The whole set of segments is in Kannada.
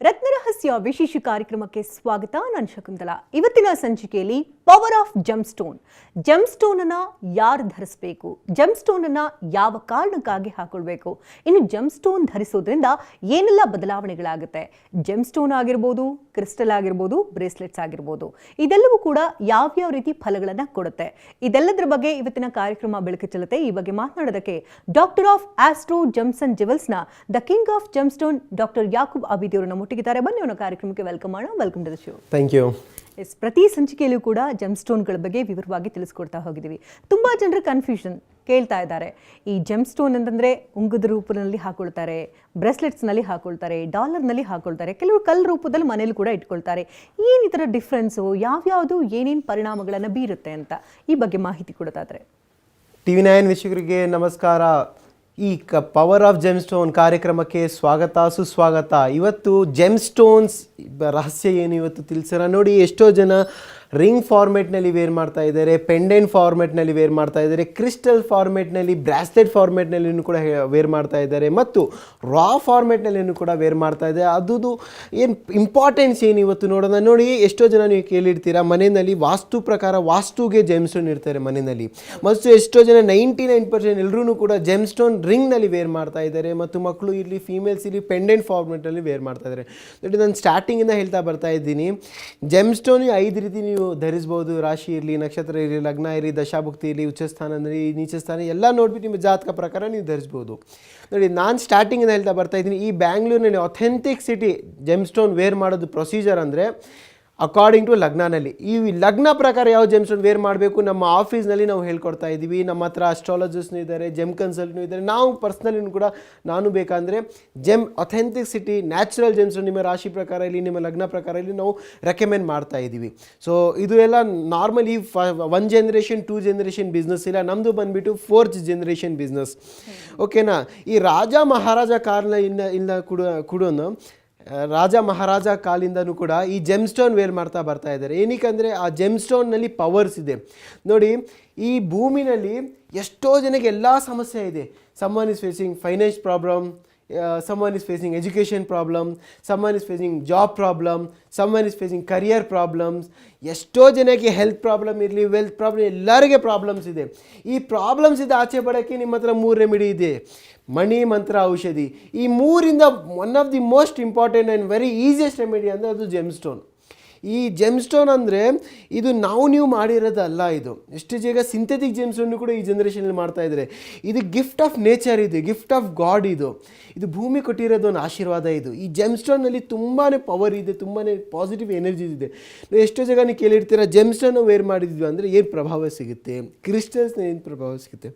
ರತ್ನರಹಸ್ಯ ವಿಶೇಷ ಕಾರ್ಯಕ್ರಮಕ್ಕೆ ಸ್ವಾಗತ. ನಾನು ಶಕುಂತಲಾ. ಇವತ್ತಿನ ಸಂಚಿಕೆಯಲ್ಲಿ ಪವರ್ ಆಫ್ ಜೆಮ್ಸ್ಟೋನ್. ಜೆಮ್ಸ್ಟೋನ್ ಅನ್ನ ಯಾರು ಧರಿಸಬೇಕು, ಜೆಮ್ಸ್ಟೋನ್ ಅನ್ನ ಯಾವ ಕಾರಣಕ್ಕಾಗಿ ಹಾಕೊಳ್ಬೇಕು, ಇನ್ನು ಜೆಮ್ಸ್ಟೋನ್ ಧರಿಸೋದ್ರಿಂದ ಏನೆಲ್ಲ ಬದಲಾವಣೆಗಳಾಗುತ್ತೆ, ಜೆಮ್ಸ್ಟೋನ್ ಆಗಿರ್ಬೋದು, ಕ್ರಿಸ್ಟಲ್ ಆಗಿರ್ಬೋದು, ಬ್ರೇಸ್ಲೆಟ್ಸ್ ಆಗಿರ್ಬೋದು, ಇದೆಲ್ಲವೂ ಕೂಡ ಯಾವ್ಯಾವ ರೀತಿ ಫಲಗಳನ್ನ ಕೊಡುತ್ತೆ, ಇದೆಲ್ಲದರ ಬಗ್ಗೆ ಇವತ್ತಿನ ಕಾರ್ಯಕ್ರಮ ಬೆಳಕು ಚೆಲ್ಲುತ್ತೆ. ಈ ಬಗ್ಗೆ ಮಾತನಾಡೋದಕ್ಕೆ doctor of astro gems and ಜುವೆಲ್ಸ್ನ the king of gemstone doctor Yakub Abidi ಅವರನ್ನು ಮುಟ್ಟಿದ್ದಾರೆ. ಬನ್ನಿ ಅವನ ಕಾರ್ಯಕ್ರಮಕ್ಕೆ ವೆಲ್ಕಮ್ ಮಾಡೋಣ. Welcome to the show. Thank you. ಪ್ರತಿ ಸಂಚಿಕೆಯಲ್ಲೂ ಕೂಡ ಜೆಮ್ಸ್ಟೋನ್ಗಳ ಬಗ್ಗೆ ವಿವರವಾಗಿ ತಿಳಿಸ್ಕೊಡ್ತಾ ಹೋಗಿದ್ದೀವಿ. ತುಂಬ ಜನರು ಕನ್ಫ್ಯೂಷನ್ ಕೇಳ್ತಾ ಇದ್ದಾರೆ. ಈ ಜೆಮ್ಸ್ಟೋನ್ ಅಂತಂದರೆ ಉಂಗುದ ರೂಪದಲ್ಲಿ ಹಾಕೊಳ್ತಾರೆ, ಬ್ರೆಸ್ಲೆಟ್ಸ್ನಲ್ಲಿ ಹಾಕೊಳ್ತಾರೆ, ಡಾಲರ್ನಲ್ಲಿ ಹಾಕೊಳ್ತಾರೆ, ಕೆಲವರು ಕಲ್ಲು ರೂಪದಲ್ಲಿ ಮನೇಲಿ ಕೂಡ ಇಟ್ಕೊಳ್ತಾರೆ. ಏನು ಈ ಥರ ಡಿಫ್ರೆನ್ಸು, ಯಾವ್ಯಾವುದು ಏನೇನು ಪರಿಣಾಮಗಳನ್ನು ಬೀರುತ್ತೆ ಅಂತ ಈ ಬಗ್ಗೆ ಮಾಹಿತಿ ಕೊಡೋದಾದರೆ. TV9 ವೀಕ್ಷಕರಿಗೆ ನಮಸ್ಕಾರ. ಈ ಪವರ್ ಆಫ್ ಜೆಮ್ಸ್ಟೋನ್ ಕಾರ್ಯಕ್ರಮಕ್ಕೆ ಸ್ವಾಗತ, ಸುಸ್ವಾಗತ. ಇವತ್ತು ಜೆಮ್ಸ್ಟೋನ್ಸ್ ರಹಸ್ಯ ಏನು ಇವತ್ತು ತಿಳಿಸೋಣ. ನೋಡಿ, ಎಷ್ಟೋ ಜನ ರಿಂಗ್ ಫಾರ್ಮೆಟ್ನಲ್ಲಿ ವೇರ್ ಮಾಡ್ತಾ ಇದ್ದಾರೆ, ಪೆಂಡೆಂಟ್ ಫಾರ್ಮೆಟ್ನಲ್ಲಿ ವೇರ್ ಮಾಡ್ತಾ ಇದ್ದಾರೆ, ಕ್ರಿಸ್ಟಲ್ ಫಾರ್ಮೆಟ್ನಲ್ಲಿ, ಬ್ರಾಸ್ಲೆಟ್ ಫಾರ್ಮೆಟ್ನಲ್ಲಿಯೂ ಕೂಡ ವೇರ್ ಮಾಡ್ತಾ ಇದ್ದಾರೆ, ಮತ್ತು ರಾ ಫಾರ್ಮೆಟ್ನಲ್ಲಿಯೂ ಕೂಡ ವೇರ್ ಮಾಡ್ತಾ ಇದ್ದಾರೆ. ಅದು ಏನು ಇಂಪಾರ್ಟೆನ್ಸ್ ಏನು ಇವತ್ತು ನೋಡೋಣ. ನೋಡಿ, ಎಷ್ಟೋ ಜನ ನೀವು ಕೇಳಿರ್ತೀರ, ಮನೆಯಲ್ಲಿ ವಾಸ್ತು ಪ್ರಕಾರ ವಾಸ್ತುಗೆ ಜೆಮ್ಸ್ಟೋನ್ ಇರ್ತಾರೆ ಮನೆಯಲ್ಲಿ. ಮತ್ತು ಎಷ್ಟೋ ಜನ 99% ಎಲ್ಲರೂ ಕೂಡ ಜೆಮ್ಸ್ಟೋನ್ ರಿಂಗ್ನಲ್ಲಿ ವೇರ್ ಮಾಡ್ತಾ ಇದ್ದಾರೆ, ಮತ್ತು ಮಕ್ಕಳು ಇಲ್ಲಿ ಫೀಮೇಲ್ಸ್ ಇಲ್ಲಿ ಪೆಂಡೆಂಟ್ ಫಾರ್ಮೆಟಲ್ಲಿ ವೇರ್ ಮಾಡ್ತಾ ಇದ್ದಾರೆ. ನೋಡಿ, ನಾನು ಸ್ಟಾರ್ಟಿಂಗಿಂದ ಹೇಳ್ತಾ ಬರ್ತಾ ಇದ್ದೀನಿ, ಜೆಮ್ಸ್ಟೋನ್ 5 ರೀತಿ ನೀವು ಧರಿಸ್ಬೋದು. ರಾಶಿ ಇರಲಿ, ನಕ್ಷತ್ರ ಇರಲಿ, ಲಗ್ನ ಇರಲಿ, ದಶಾಭುಕ್ತಿ ಇರಲಿ, ಉಚ್ಚಸ್ಥಾನ ಅಂದರೆ ನೀಚಸ್ಥಾನ ಎಲ್ಲ ನೋಡ್ಬಿಟ್ಟು ನಿಮ್ಮ ಜಾತಕ ಪ್ರಕಾರ ನೀವು ಧರಿಸ್ಬೋದು. ನೋಡಿ, ನಾನು ಸ್ಟಾರ್ಟಿಂಗಿಂದ ಹೇಳ್ತಾ ಬರ್ತಾ ಇದ್ದೀನಿ, ಈ ಬ್ಯಾಂಗ್ಳೂರಿನಲ್ಲಿ ಅಥೆಂಟಿಕ್ ಸಿಟಿ ಜೆಮ್ಸ್ಟೋನ್ ವೇರ್ ಮಾಡೋದು ಪ್ರೊಸೀಜರ್ ಅಂದರೆ ಅಕಾರ್ಡಿಂಗ್ ಟು ಲಗ್ನಲ್ಲಿ. ಈ ಲಗ್ನ ಪ್ರಕಾರ ಯಾವ ಜೆಮ್ಸ್ಟೋನ್ ವೇರ್ ಮಾಡಬೇಕು ನಮ್ಮ ಆಫೀಸ್ನಲ್ಲಿ ನಾವು ಹೇಳ್ಕೊಡ್ತಾ ಇದ್ದೀವಿ. ನಮ್ಮ ಹತ್ರ ಅಸ್ಟ್ರಾಲಜಿಸ್ಟ್ನೂ ಇದ್ದಾರೆ, ಜೆಮ್ ಕನ್ಸಲ್ಟ್ನೂ ಇದ್ದಾರೆ. ನಾವು ಪರ್ಸ್ನಲಿನೂ ಕೂಡ ನಾನು ಬೇಕಂದರೆ ಅಥೆಂಟಿಕ್ ಸಿಟಿ ನ್ಯಾಚುರಲ್ ಜೆಮ್ಸ್ಟೋನ್ ನಿಮ್ಮ ರಾಶಿ ಪ್ರಕಾರ ಇಲ್ಲಿ, ನಿಮ್ಮ ಲಗ್ನ ಪ್ರಕಾರ ಇಲ್ಲಿ ನಾವು ರೆಕಮೆಂಡ್ ಮಾಡ್ತಾ ಇದ್ದೀವಿ. ಸೊ ಇದು ಎಲ್ಲ ನಾರ್ಮಲಿ 1 ಜನರೇಷನ್ 2 ಜನರೇಷನ್ ಬಿಸ್ನೆಸ್ ಇಲ್ಲ, ನಮ್ಮದು ಬಂದುಬಿಟ್ಟು 4th ಜನರೇಷನ್ ಬಿಸ್ನೆಸ್. ಓಕೆನಾ. ಈ ರಾಜ ಮಹಾರಾಜ ಕಾಲದಿಂದ ಕೂಡ ರಾಜ ಮಹಾರಾಜ ಕಾಲಿಂದನೂ ಕೂಡ ಈ ಜೆಮ್ಸ್ಟೋನ್ ವೇರ್ ಮಾಡ್ತಾ ಬರ್ತಾ ಇದ್ದಾರೆ. ಏನಕ್ಕೆ ಆ ಜೆಮ್ಸ್ಟೋನ್ನಲ್ಲಿ ಪವರ್ಸ್ ಇದೆ. ನೋಡಿ, ಈ ಭೂಮಿನಲ್ಲಿ ಎಷ್ಟೋ ಜನಕ್ಕೆ ಎಲ್ಲ ಸಮಸ್ಯೆ ಇದೆ. Summon is facing finance problem, someone is facing education problem, someone is facing job problem, someone is facing career problems. ಎಷ್ಟೋ ಜನಕ್ಕೆ ಹೆಲ್ತ್ ಪ್ರಾಬ್ಲಮ್ ಇರಲಿ, ವೆಲ್ತ್ ಪ್ರಾಬ್ಲಮ್, ಎಲ್ಲರಿಗೆ ಪ್ರಾಬ್ಲಮ್ಸ್ ಇದೆ. ಈ ಪ್ರಾಬ್ಲಮ್ಸ್ ಇದೆ ಆಚೆ ಪಡೋಕ್ಕೆ ನಿಮ್ಮ ಹತ್ರ 3 ರೆಮಿಡಿ ಇದೆ. ಮಣಿ, ಮಂತ್ರ, ಔಷಧಿ. ಈ 3ರಿಂದ one of the most important and very easiest remedy ಅಂದರೆ ಅದು ಜೆಮ್ಸ್ಟೋನ್. ಈ ಜೆಮ್ಸ್ಟೋನ್ ಅಂದರೆ ಇದು ನೀವು ಮಾಡಿರೋದಲ್ಲ. ಇದು ಎಷ್ಟು ಜನ ಸಿಂಥೆಟಿಕ್ ಜೆಮ್ಸ್ಟೋನ್ ಕೂಡ ಈ ಜನ್ರೇಷನಲ್ಲಿ ಮಾಡ್ತಾ ಇದ್ದಾರೆ. ಇದು ಗಿಫ್ಟ್ ಆಫ್ ನೇಚರ್, ಇದು ಗಿಫ್ಟ್ ಆಫ್ ಗಾಡ್. ಇದು ಭೂಮಿ ಕೊಟ್ಟಿರೋದು ಒಂದು ಆಶೀರ್ವಾದ. ಈ ಜೆಮ್ಸ್ಟೋನಲ್ಲಿ ತುಂಬಾ ಪವರ್ ಇದೆ, ತುಂಬಾ ಪಾಸಿಟಿವ್ ಎನರ್ಜೀಸ್ ಇದೆ. ನೀವು ಎಷ್ಟೋ ಜನ ನೀವು ಕೇಳಿರ್ತೀರ, ಜೆಮ್ಸ್ಟೋನ್ ವೇರ್ ಮಾಡಿದ್ವಿ ಅಂದರೆ ಏನು ಪ್ರಭಾವ ಸಿಗುತ್ತೆ, ಕ್ರಿಸ್ಟಲ್ಸ್ನ ಏನು ಪ್ರಭಾವ ಸಿಗುತ್ತೆ.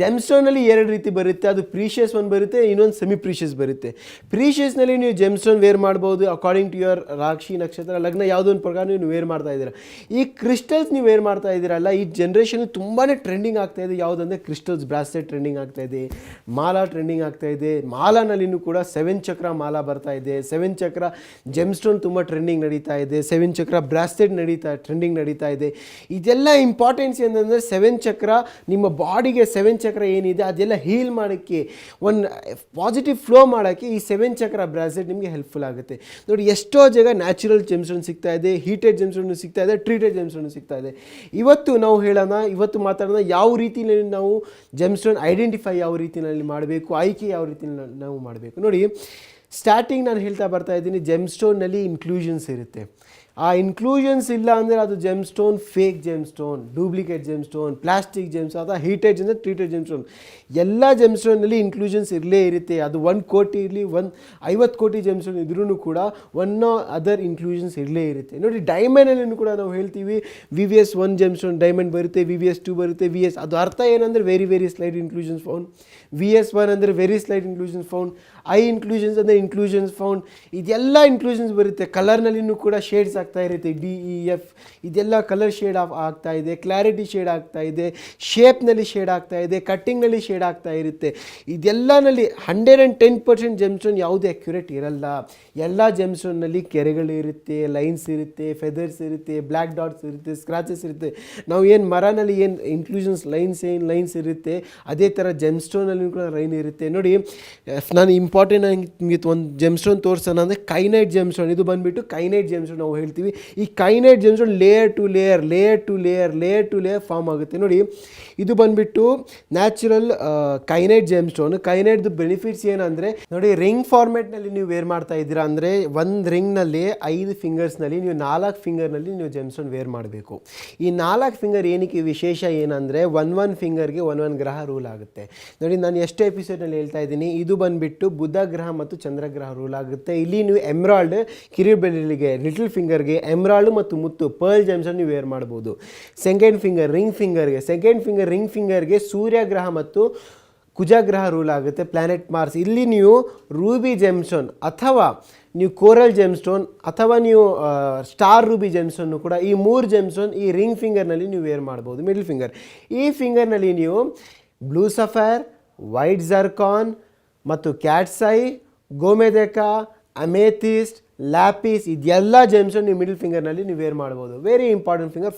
ಜೆಮ್ಸ್ಟೋನಲ್ಲಿ 2 ರೀತಿ ಬರುತ್ತೆ. ಅದು ಪ್ರೀಷಿಯಸ್ ಒಂದು ಬರುತ್ತೆ, ಇನ್ನೊಂದು ಸೆಮಿ ಪ್ರೀಷಿಯಸ್ ಬರುತ್ತೆ. ಪ್ರೀಷಿಯಸ್ನಲ್ಲಿ ನೀವು ಜೆಮ್ಸ್ಟೋನ್ ವೇರ್ ಮಾಡ್ಬೋದು ಅಕಾರ್ಡಿಂಗ್ ಟು ಯುವರ್ ರಾಶಿ, ನಕ್ಷತ್ರ, ಲಗ್ನ ಯಾವುದೋ ಒಂದು ಪ್ರಕಾರ ನೀವು ವೇರ್ ಮಾಡ್ತಾ ಇದ್ದೀರಾ. ಈ ಕ್ರಿಸ್ಟಲ್ಸ್ ನೀವು ವೇರ್ ಮಾಡ್ತಾ ಇದ್ದೀರಲ್ಲ, ಈ ಜನ್ರೇಷನ್ ತುಂಬಾ ಟ್ರೆಂಡಿಂಗ್ ಆಗ್ತಾ ಇದೆ. ಯಾವುದಂದರೆ ಕ್ರಿಸ್ಟಲ್ಸ್ ಬ್ರಾಸ್ಲೆಟ್ ಟ್ರೆಂಡಿಂಗ್ ಆಗ್ತಾ ಇದೆ, ಮಾಲಾ ಟ್ರೆಂಡಿಂಗ್ ಆಗ್ತಾ ಇದೆ. ಮಾಲಾನಲ್ಲಿನೂ ಕೂಡ 7 ಚಕ್ರ ಮಾಲಾ ಬರ್ತಾ ಇದೆ. 7 ಚಕ್ರ ಜೆಮ್ಸ್ಟೋನ್ ತುಂಬ ಟ್ರೆಂಡಿಂಗ್ ನಡೀತಾ ಇದೆ. 7 ಚಕ್ರ ಬ್ರಾಸ್ಲೆಟ್ ಟ್ರೆಂಡಿಂಗ್ ನಡೀತಾ ಇದೆ. ಇದೆಲ್ಲ ಇಂಪಾರ್ಟೆನ್ಸ್ ಏನಂದರೆ 7 ಚಕ್ರ ನಿಮ್ಮ ಬಾಡಿಗೆ 7 ಚಕ್ರ ಏನಿದೆ ಅದೆಲ್ಲ ಹೀಲ್ ಮಾಡೋಕ್ಕೆ, ಒಂದು ಪಾಸಿಟಿವ್ ಫ್ಲೋ ಮಾಡೋಕ್ಕೆ ಈ 7 ಚಕ್ರ ಬ್ರಾಸ್ಲೆಟ್ ನಿಮಗೆ ಹೆಲ್ಪ್ಫುಲ್ ಆಗುತ್ತೆ. ನೋಡಿ, ಎಷ್ಟೋ ಜಾಗ ನ್ಯಾಚುರಲ್ ಜೆಮ್ಸ್ಟೋನ್ ಸಿಗ್ತಾ ಇದೆ, ಹೀಟೆಡ್ ಜೆಮ್ಸ್ಟೋನ್ ಸಿಗ್ತಾ ಇದೆ, ಟ್ರೀಟೆಡ್ ಜೆಮ್ಸ್ಟೋನ್ ಸಿಗ್ತಾ ಇದೆ. ಇವತ್ತು ಮಾತಾಡೋಣ ಯಾವ ರೀತಿಯಲ್ಲಿ ನಾವು ಜೆಮ್ಸ್ಟೋನ್ ಐಡೆಂಟಿಫೈ ಯಾವ ರೀತಿಯಲ್ಲಿ ಮಾಡಬೇಕು, ಆಯ್ಕೆ ಯಾವ ರೀತಿಯಲ್ಲಿ ನಾವು ಮಾಡಬೇಕು. ನೋಡಿ, ಸ್ಟಾರ್ಟಿಂಗ್ ನಾನು ಹೇಳ್ತಾ ಬರ್ತಾ ಇದ್ದೀನಿ, ಜೆಮ್ಸ್ಟೋನ್ನಲ್ಲಿ ಇನ್ಕ್ಲೂಷನ್ಸ್ ಇರುತ್ತೆ. ಆ ಇನ್ಕ್ಲೂಷನ್ಸ್ ಇಲ್ಲ ಅಂದರೆ ಅದು gemstone fake gemstone, duplicate gemstone, plastic gemstone, ಅಥವಾ ಹೀಟೆಡ್ ಅಂದರೆ ಟ್ರೀಟೆಡ್ ಜೆಮ್ಸ್ಟೋನ್. ಎಲ್ಲ ಜೆಮ್ಸ್ಟೋನಲ್ಲಿ ಇನ್ಕ್ಲೂಷನ್ಸ್ ಇರಲೇ ಇರುತ್ತೆ. ಅದು 1 ಕೋಟಿ ಇರಲಿ, 50 ಕೋಟಿ ಜೆಮ್ಸ್ಟೋನ್ ಇದ್ರೂ ಕೂಡ ಒನ್ ಅದರ್ ಇನ್ಕ್ಲೂಷನ್ಸ್ ಇರಲೇ ಇರುತ್ತೆ. ನೋಡಿ, ಡೈಮಂಡಲ್ಲೂ ಕೂಡ ನಾವು ಹೇಳ್ತೀವಿ VVS 1 ಜೆಮ್ಸ್ಟೋನ್ ಡೈಮಂಡ್ ಬರುತ್ತೆ, VVS 2 ಬರುತ್ತೆ, VS ಅದು ಅರ್ಥ ಏನಂದರೆ very slight inclusions found. VS 1 ಅಂದರೆ very slight inclusions found. I inclusions ಅಂದರೆ ಇನ್ಕ್ಲೂಷನ್ಸ್ ಫೌಂಡ್. ಇದೆಲ್ಲ ಇನ್ಕ್ಲೂಷನ್ಸ್ ಬರುತ್ತೆ. ಕಲರ್ನಲ್ಲಿನೂ ಕೂಡ ಶೇಡ್ಸ್ ಆಗ್ತಾ ಇರುತ್ತೆ, DEF ಇದೆಲ್ಲ ಕಲರ್ ಶೇಡ್ ಆಗ್ತಾ ಇದೆ, ಕ್ಲಾರಿಟಿ ಶೇಡ್ ಆಗ್ತಾ ಇದೆ, ಶೇಪ್ನಲ್ಲಿ ಶೇಡ್ ಆಗ್ತಾ ಇದೆ, ಕಟ್ಟಿಂಗ್ನಲ್ಲಿ ಶೇಡ್ ಆಗ್ತಾ ಇರುತ್ತೆ. ಇದೆಲ್ಲನಲ್ಲಿ 110% ಜೆಮ್ಸ್ಟೋನ್ ಯಾವುದೇ ಅಕ್ಯುರೇಟ್ ಇರಲ್ಲ. ಎಲ್ಲ ಜೆಮ್ಸ್ಟೋನ್ನಲ್ಲಿ ಕೆರೆಗಳಿರುತ್ತೆ, ಲೈನ್ಸ್ ಇರುತ್ತೆ, ಫೆದರ್ಸ್ ಇರುತ್ತೆ, ಬ್ಲ್ಯಾಕ್ ಡಾಟ್ಸ್ ಇರುತ್ತೆ, ಸ್ಕ್ರಾಚಸ್ ಇರುತ್ತೆ. ನಾವು ಏನು ಮರನಲ್ಲಿ ಏನು ಇನ್ಕ್ಲೂಷನ್ಸ್ ಲೈನ್ಸ್ ಇರುತ್ತೆ, ಅದೇ ಥರ ಜೆಮ್ಸ್ಟೋನಲ್ಲಿ ಕೂಡ ಲೈನ್ ಇರುತ್ತೆ. ನೋಡಿ, ನಾನು ಇಂಪಾರ್ಟೆಂಟ್ ಆಗಿ ನಿಮಗೆ ಒಂದು ಜೆಮ್ಸ್ಟೋನ್ ತೋರಿಸೋಣ ಅಂದರೆ ಕೈನೈಟ್ ಜೆಮ್ಸ್ಟೋನ್. ಇದು ಬಂದುಬಿಟ್ಟು ಕೈನೈಟ್ ಜೆಮ್ಸ್ಟೋನ್ ನಾವು ಹೇಳ್ತೀವಿ. ಈ kyanite gemstone layer to layer form ಆಗುತ್ತೆ. ನೋಡಿ, ಇದು ಬಂದುಬಿಟ್ಟು ನ್ಯಾಚುರಲ್ ಕೈನೈಟ್ ಜೆಮ್ಸ್ಟೋನ್. ಕೈನೈಟ್ದು ಬೆನಿಫಿಟ್ಸ್ ಏನಂದರೆ, ನೋಡಿ, ರಿಂಗ್ ಫಾರ್ಮೆಟ್ನಲ್ಲಿ ನೀವು ವೇರ್ ಮಾಡ್ತಾ ಇದ್ದೀರಾ ಅಂದರೆ ಒಂದು ರಿಂಗ್ನಲ್ಲಿ 5 ಫಿಂಗರ್ಸ್ನಲ್ಲಿ ನೀವು 4 ಫಿಂಗರ್ನಲ್ಲಿ ನೀವು ಜೆಮ್ಸ್ಟೋನ್ ವೇರ್ ಮಾಡಬೇಕು. ಈ 4 ಫಿಂಗರ್ ಏನಕ್ಕೆ ವಿಶೇಷ ಏನಂದರೆ ಒಂದು ಫಿಂಗರ್ಗೆ ಒಂದು ಗ್ರಹ ರೂಲ್ ಆಗುತ್ತೆ. ನೋಡಿ, ನಾನು ಎಷ್ಟು ಎಪಿಸೋಡ್ನಲ್ಲಿ ಹೇಳ್ತಾ ಇದ್ದೀನಿ, ಇದು ಬಂದುಬಿಟ್ಟು ಬುಧ ಗ್ರಹ ಮತ್ತು ಚಂದ್ರಗ್ರಹ ರೂಲ್ ಆಗುತ್ತೆ. ಇಲ್ಲಿ ನೀವು ಎಮ್ರಾಲ್ಡ್ ಕಿರಿಬೆರಳಿಗೆ, ಲಿಟಲ್ ಫಿಂಗರ್ಗೆ ಎಮ್ರಾಲ್ಡ್ ಮತ್ತು ಮುತ್ತು ಪರ್ಲ್ ಜೆಮ್ಸ್ಟೋನ್ ನೀವು ವೇರ್ ಮಾಡ್ಬೋದು. ಸೆಕೆಂಡ್ ಫಿಂಗರ್ ರಿಂಗ್ ಫಿಂಗರ್ಗೆ ಸೂರ್ಯ ಗ್ರಹ ಮತ್ತು ಕುಜಗ್ರಹ ರೂಲ್ ಆಗುತ್ತೆ, ಪ್ಲಾನೆಟ್ ಮಾರ್ಸ್. ಇಲ್ಲಿ ನೀವು ರೂಬಿ ಜೆಮ್ಸ್ಟೋನ್ ಅಥವಾ ನೀವು ಕೋರಲ್ ಜೆಮ್ಸ್ಟೋನ್ ಅಥವಾ ನೀವು ಸ್ಟಾರ್ ರೂಬಿ ಜೆಮ್ಸ್ಟೋನ್ನು ಕೂಡ, ಈ 3 ಜೆಮ್ಸ್ಟೋನ್ ಈ ರಿಂಗ್ ಫಿಂಗರ್ನಲ್ಲಿ ನೀವು ವೇರ್ ಮಾಡ್ಬೋದು. ಮಿಡಲ್ ಫಿಂಗರ್, ಈ ಫಿಂಗರ್ನಲ್ಲಿ ನೀವು ಬ್ಲೂ ಸಫೈರ್, ವೈಟ್ ಜರ್ಕಾನ್ ಮತ್ತು ಕ್ಯಾಟ್ಸೈ, ಗೋಮೆದಕ, ಅಮೇಥಿಸ್ಟ್, ಲ್ಯಾಪಿಸ್ ಇದೆಲ್ಲ ಜೆಮ್ಸ್ಟೋನ್ ನೀವು ಮಿಡಲ್ ಫಿಂಗರ್ನಲ್ಲಿ ನೀವು ವೇರ್ ಮಾಡ್ಬೋದು. ವೆರಿ ಇಂಪಾರ್ಟೆಂಟ್ ಫಿಂಗರ್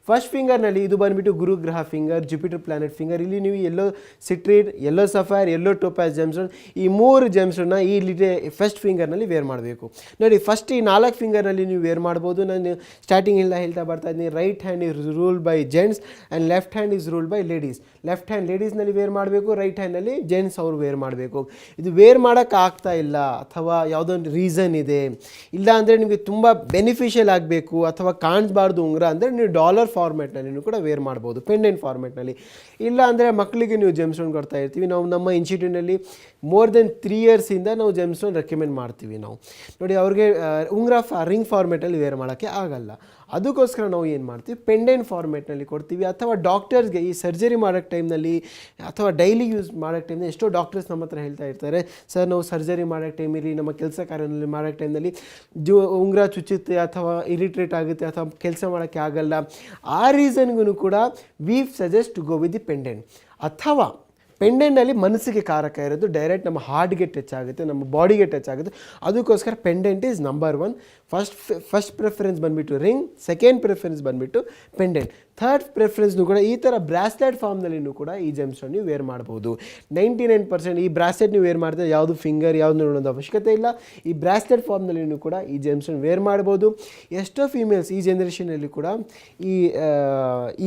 ಫಸ್ಟ್ ಫಿಂಗರ್ನಲ್ಲಿ ಇದು ಬಂದುಬಿಟ್ಟು ಗುರು ಗ್ರಹ ಫಿಂಗರ್, ಜುಪಿಟರ್ ಪ್ಲಾನೆಟ್ ಫಿಂಗರ್. ಇಲ್ಲಿ ನೀವು ಎಲ್ಲೋ ಸಿಟ್ರಿಡ್, ಎಲ್ಲೋ ಸಫೈರ್, ಎಲ್ಲೋ ಟೋಪಾಸ್ ಜೆಮ್ಸ್ಟೋನ್, ಈ 3 ಜೆಮ್ಸ್ಟೋನ್ನ ಈ ಫಸ್ಟ್ ಫಿಂಗರ್ನಲ್ಲಿ ವೇರ್ ಮಾಡಬೇಕು. ನೋಡಿ, ಫಸ್ಟ್ ಈ 4 ಫಿಂಗರ್ನಲ್ಲಿ ನೀವು ವೇರ್ ಮಾಡ್ಬೋದು. ನಾನು ಸ್ಟಾರ್ಟಿಂಗ್ ಹೇಳ್ತಾ ಬರ್ತಾ ಇದ್ದೀನಿ, right hand is ruled by gents and left hand is ruled by ladies. Left hand ಲೇಡೀಸ್ನಲ್ಲಿ ವೇರ್ ಮಾಡಬೇಕು, ರೈಟ್ ಹ್ಯಾಂಡಲ್ಲಿ ಜೆಂಟ್ಸ್ ಅವರು ವೇರ್ ಮಾಡಬೇಕು. ಇದು ವೇರ್ ಮಾಡೋಕ್ಕಾಗ್ತಾ ಇಲ್ಲ ಅಥವಾ ಯಾವುದೋ ಒಂದು ರೀಸನ್ ಇದೆ, ಇಲ್ಲ ಅಂದರೆ ನಿಮಗೆ ತುಂಬ ಬೆನಿಫಿಷಿಯಲ್ ಆಗಬೇಕು ಅಥವಾ ಕಾಣಿಸ್ಬಾರ್ದು ಉಂಗುರ ಅಂದರೆ ನೀವು ಡಾಲರ್ ಫಾರ್ಮೆಟ್ನಲ್ಲಿ ಕೂಡ ವೇರ್ ಮಾಡ್ಬೋದು, ಪೆಂಡೆಂಟ್ ಫಾರ್ಮೆಟ್ನಲ್ಲಿ. ಇಲ್ಲ ಅಂದರೆ ಮಕ್ಕಳಿಗೆ ನೀವು ಜೆಮ್ಸ್ಟೋನ್ ಕೊಡ್ತಾ ಇರ್ತೀವಿ ನಾವು. ನಮ್ಮ ಇನ್ಸ್ಟಿಟ್ಯೂಟ್ನಲ್ಲಿ ಮೋರ್ ದೆನ್ 3 ಇಯರ್ಸಿಂದ ನಾವು ಜೆಮ್ಸ್ಟೋನ್ ರೆಕಮೆಂಡ್ ಮಾಡ್ತೀವಿ ನಾವು. ನೋಡಿ, ಅವ್ರಿಗೆ ಉಂಗುರ ರಿಂಗ್ ಫಾರ್ಮೆಟಲ್ಲಿ ವೇರ್ ಮಾಡೋಕ್ಕೆ ಆಗಲ್ಲ, ಅದಕ್ಕೋಸ್ಕರ ನಾವು ಏನು ಮಾಡ್ತೀವಿ, ಪೆಂಡೆಂಟ್ ಫಾರ್ಮೆಟ್ನಲ್ಲಿ ಕೊಡ್ತೀವಿ. ಅಥವಾ ಡಾಕ್ಟರ್ಸ್ಗೆ ಈ ಸರ್ಜರಿ ಮಾಡೋಕ್ಕೆ ಟೈಮ್ನಲ್ಲಿ ಅಥವಾ ಡೈಲಿ ಯೂಸ್ ಮಾಡೋಕ್ಕೆ ಟೈಮ್ನಲ್ಲಿ ಎಷ್ಟೋ ಡಾಕ್ಟರ್ಸ್ ನಮ್ಮ ಹತ್ರ ಹೇಳ್ತಾ ಇರ್ತಾರೆ, ಸರ್ ನಾವು ಸರ್ಜರಿ ಮಾಡೋಕ್ಕೆ ಟೈಮಲ್ಲಿ, ನಮ್ಮ ಕೆಲಸ ಕಾರ್ಯದಲ್ಲಿ ಮಾಡೋಕ್ಕೆ ಟೈಮ್ನಲ್ಲಿ ಉಂಗುರ ಚುಚ್ಚುತ್ತೆ ಅಥವಾ ಇರಿಟೇಟ್ ಆಗುತ್ತೆ ಅಥವಾ ಕೆಲಸ ಮಾಡೋಕ್ಕೆ ಆಗಲ್ಲ. ಆ ರೀಸನ್ಗೂ ಕೂಡ we suggest to go with the pendant. ಅಥವಾ ಪೆಂಡೆಂಟಲ್ಲಿ ಮನಸ್ಸಿಗೆ ಕಾರಕ ಇರೋದು, ಡೈರೆಕ್ಟ್ ನಮ್ಮ ಹಾರ್ಟ್ಗೆ ಟಚ್ ಆಗುತ್ತೆ, ನಮ್ಮ ಬಾಡಿಗೆ ಟಚ್ ಆಗುತ್ತೆ. ಅದಕ್ಕೋಸ್ಕರ pendant is number 1. First preference ಬಂದುಬಿಟ್ಟು ರಿಂಗ್, ಸೆಕೆಂಡ್ ಪ್ರಿಫರೆನ್ಸ್ ಬಂದುಬಿಟ್ಟು ಪೆಂಡೆಂಟ್, ಥರ್ಡ್ ಪ್ರಿಫರೆನ್ಸ್ನು ಕೂಡ ಈ ಥರ ಬ್ರಾಸ್ಲೆಟ್ ಫಾರ್ಮ್ನಲ್ಲಿನೂ ಕೂಡ ಈ ಜೆಮ್ಸ್ಟೋನ್ ನೀವು ವೇರ್ ಮಾಡ್ಬೋದು. 99% ಈ ಬ್ರಾಸ್ಲೆಟ್ ನೀವು ವೇರ್ ಮಾಡಿದ್ರೆ ಯಾವುದು ಫಿಂಗರ್ ಯಾವುದು ನೋಡೋದು ಅವಶ್ಯಕತೆ ಇಲ್ಲ. ಈ ಬ್ರಾಸ್ಲೆಟ್ ಫಾರ್ಮ್ನಲ್ಲಿನೂ ಕೂಡ ಈ ಜೆಮ್ಸ್ಟೋನ್ ವೇರ್ ಮಾಡ್ಬೋದು. ಎಷ್ಟೋ ಫೀಮೇಲ್ಸ್ ಈ ಜನ್ರೇಷನಲ್ಲಿ ಕೂಡ ಈ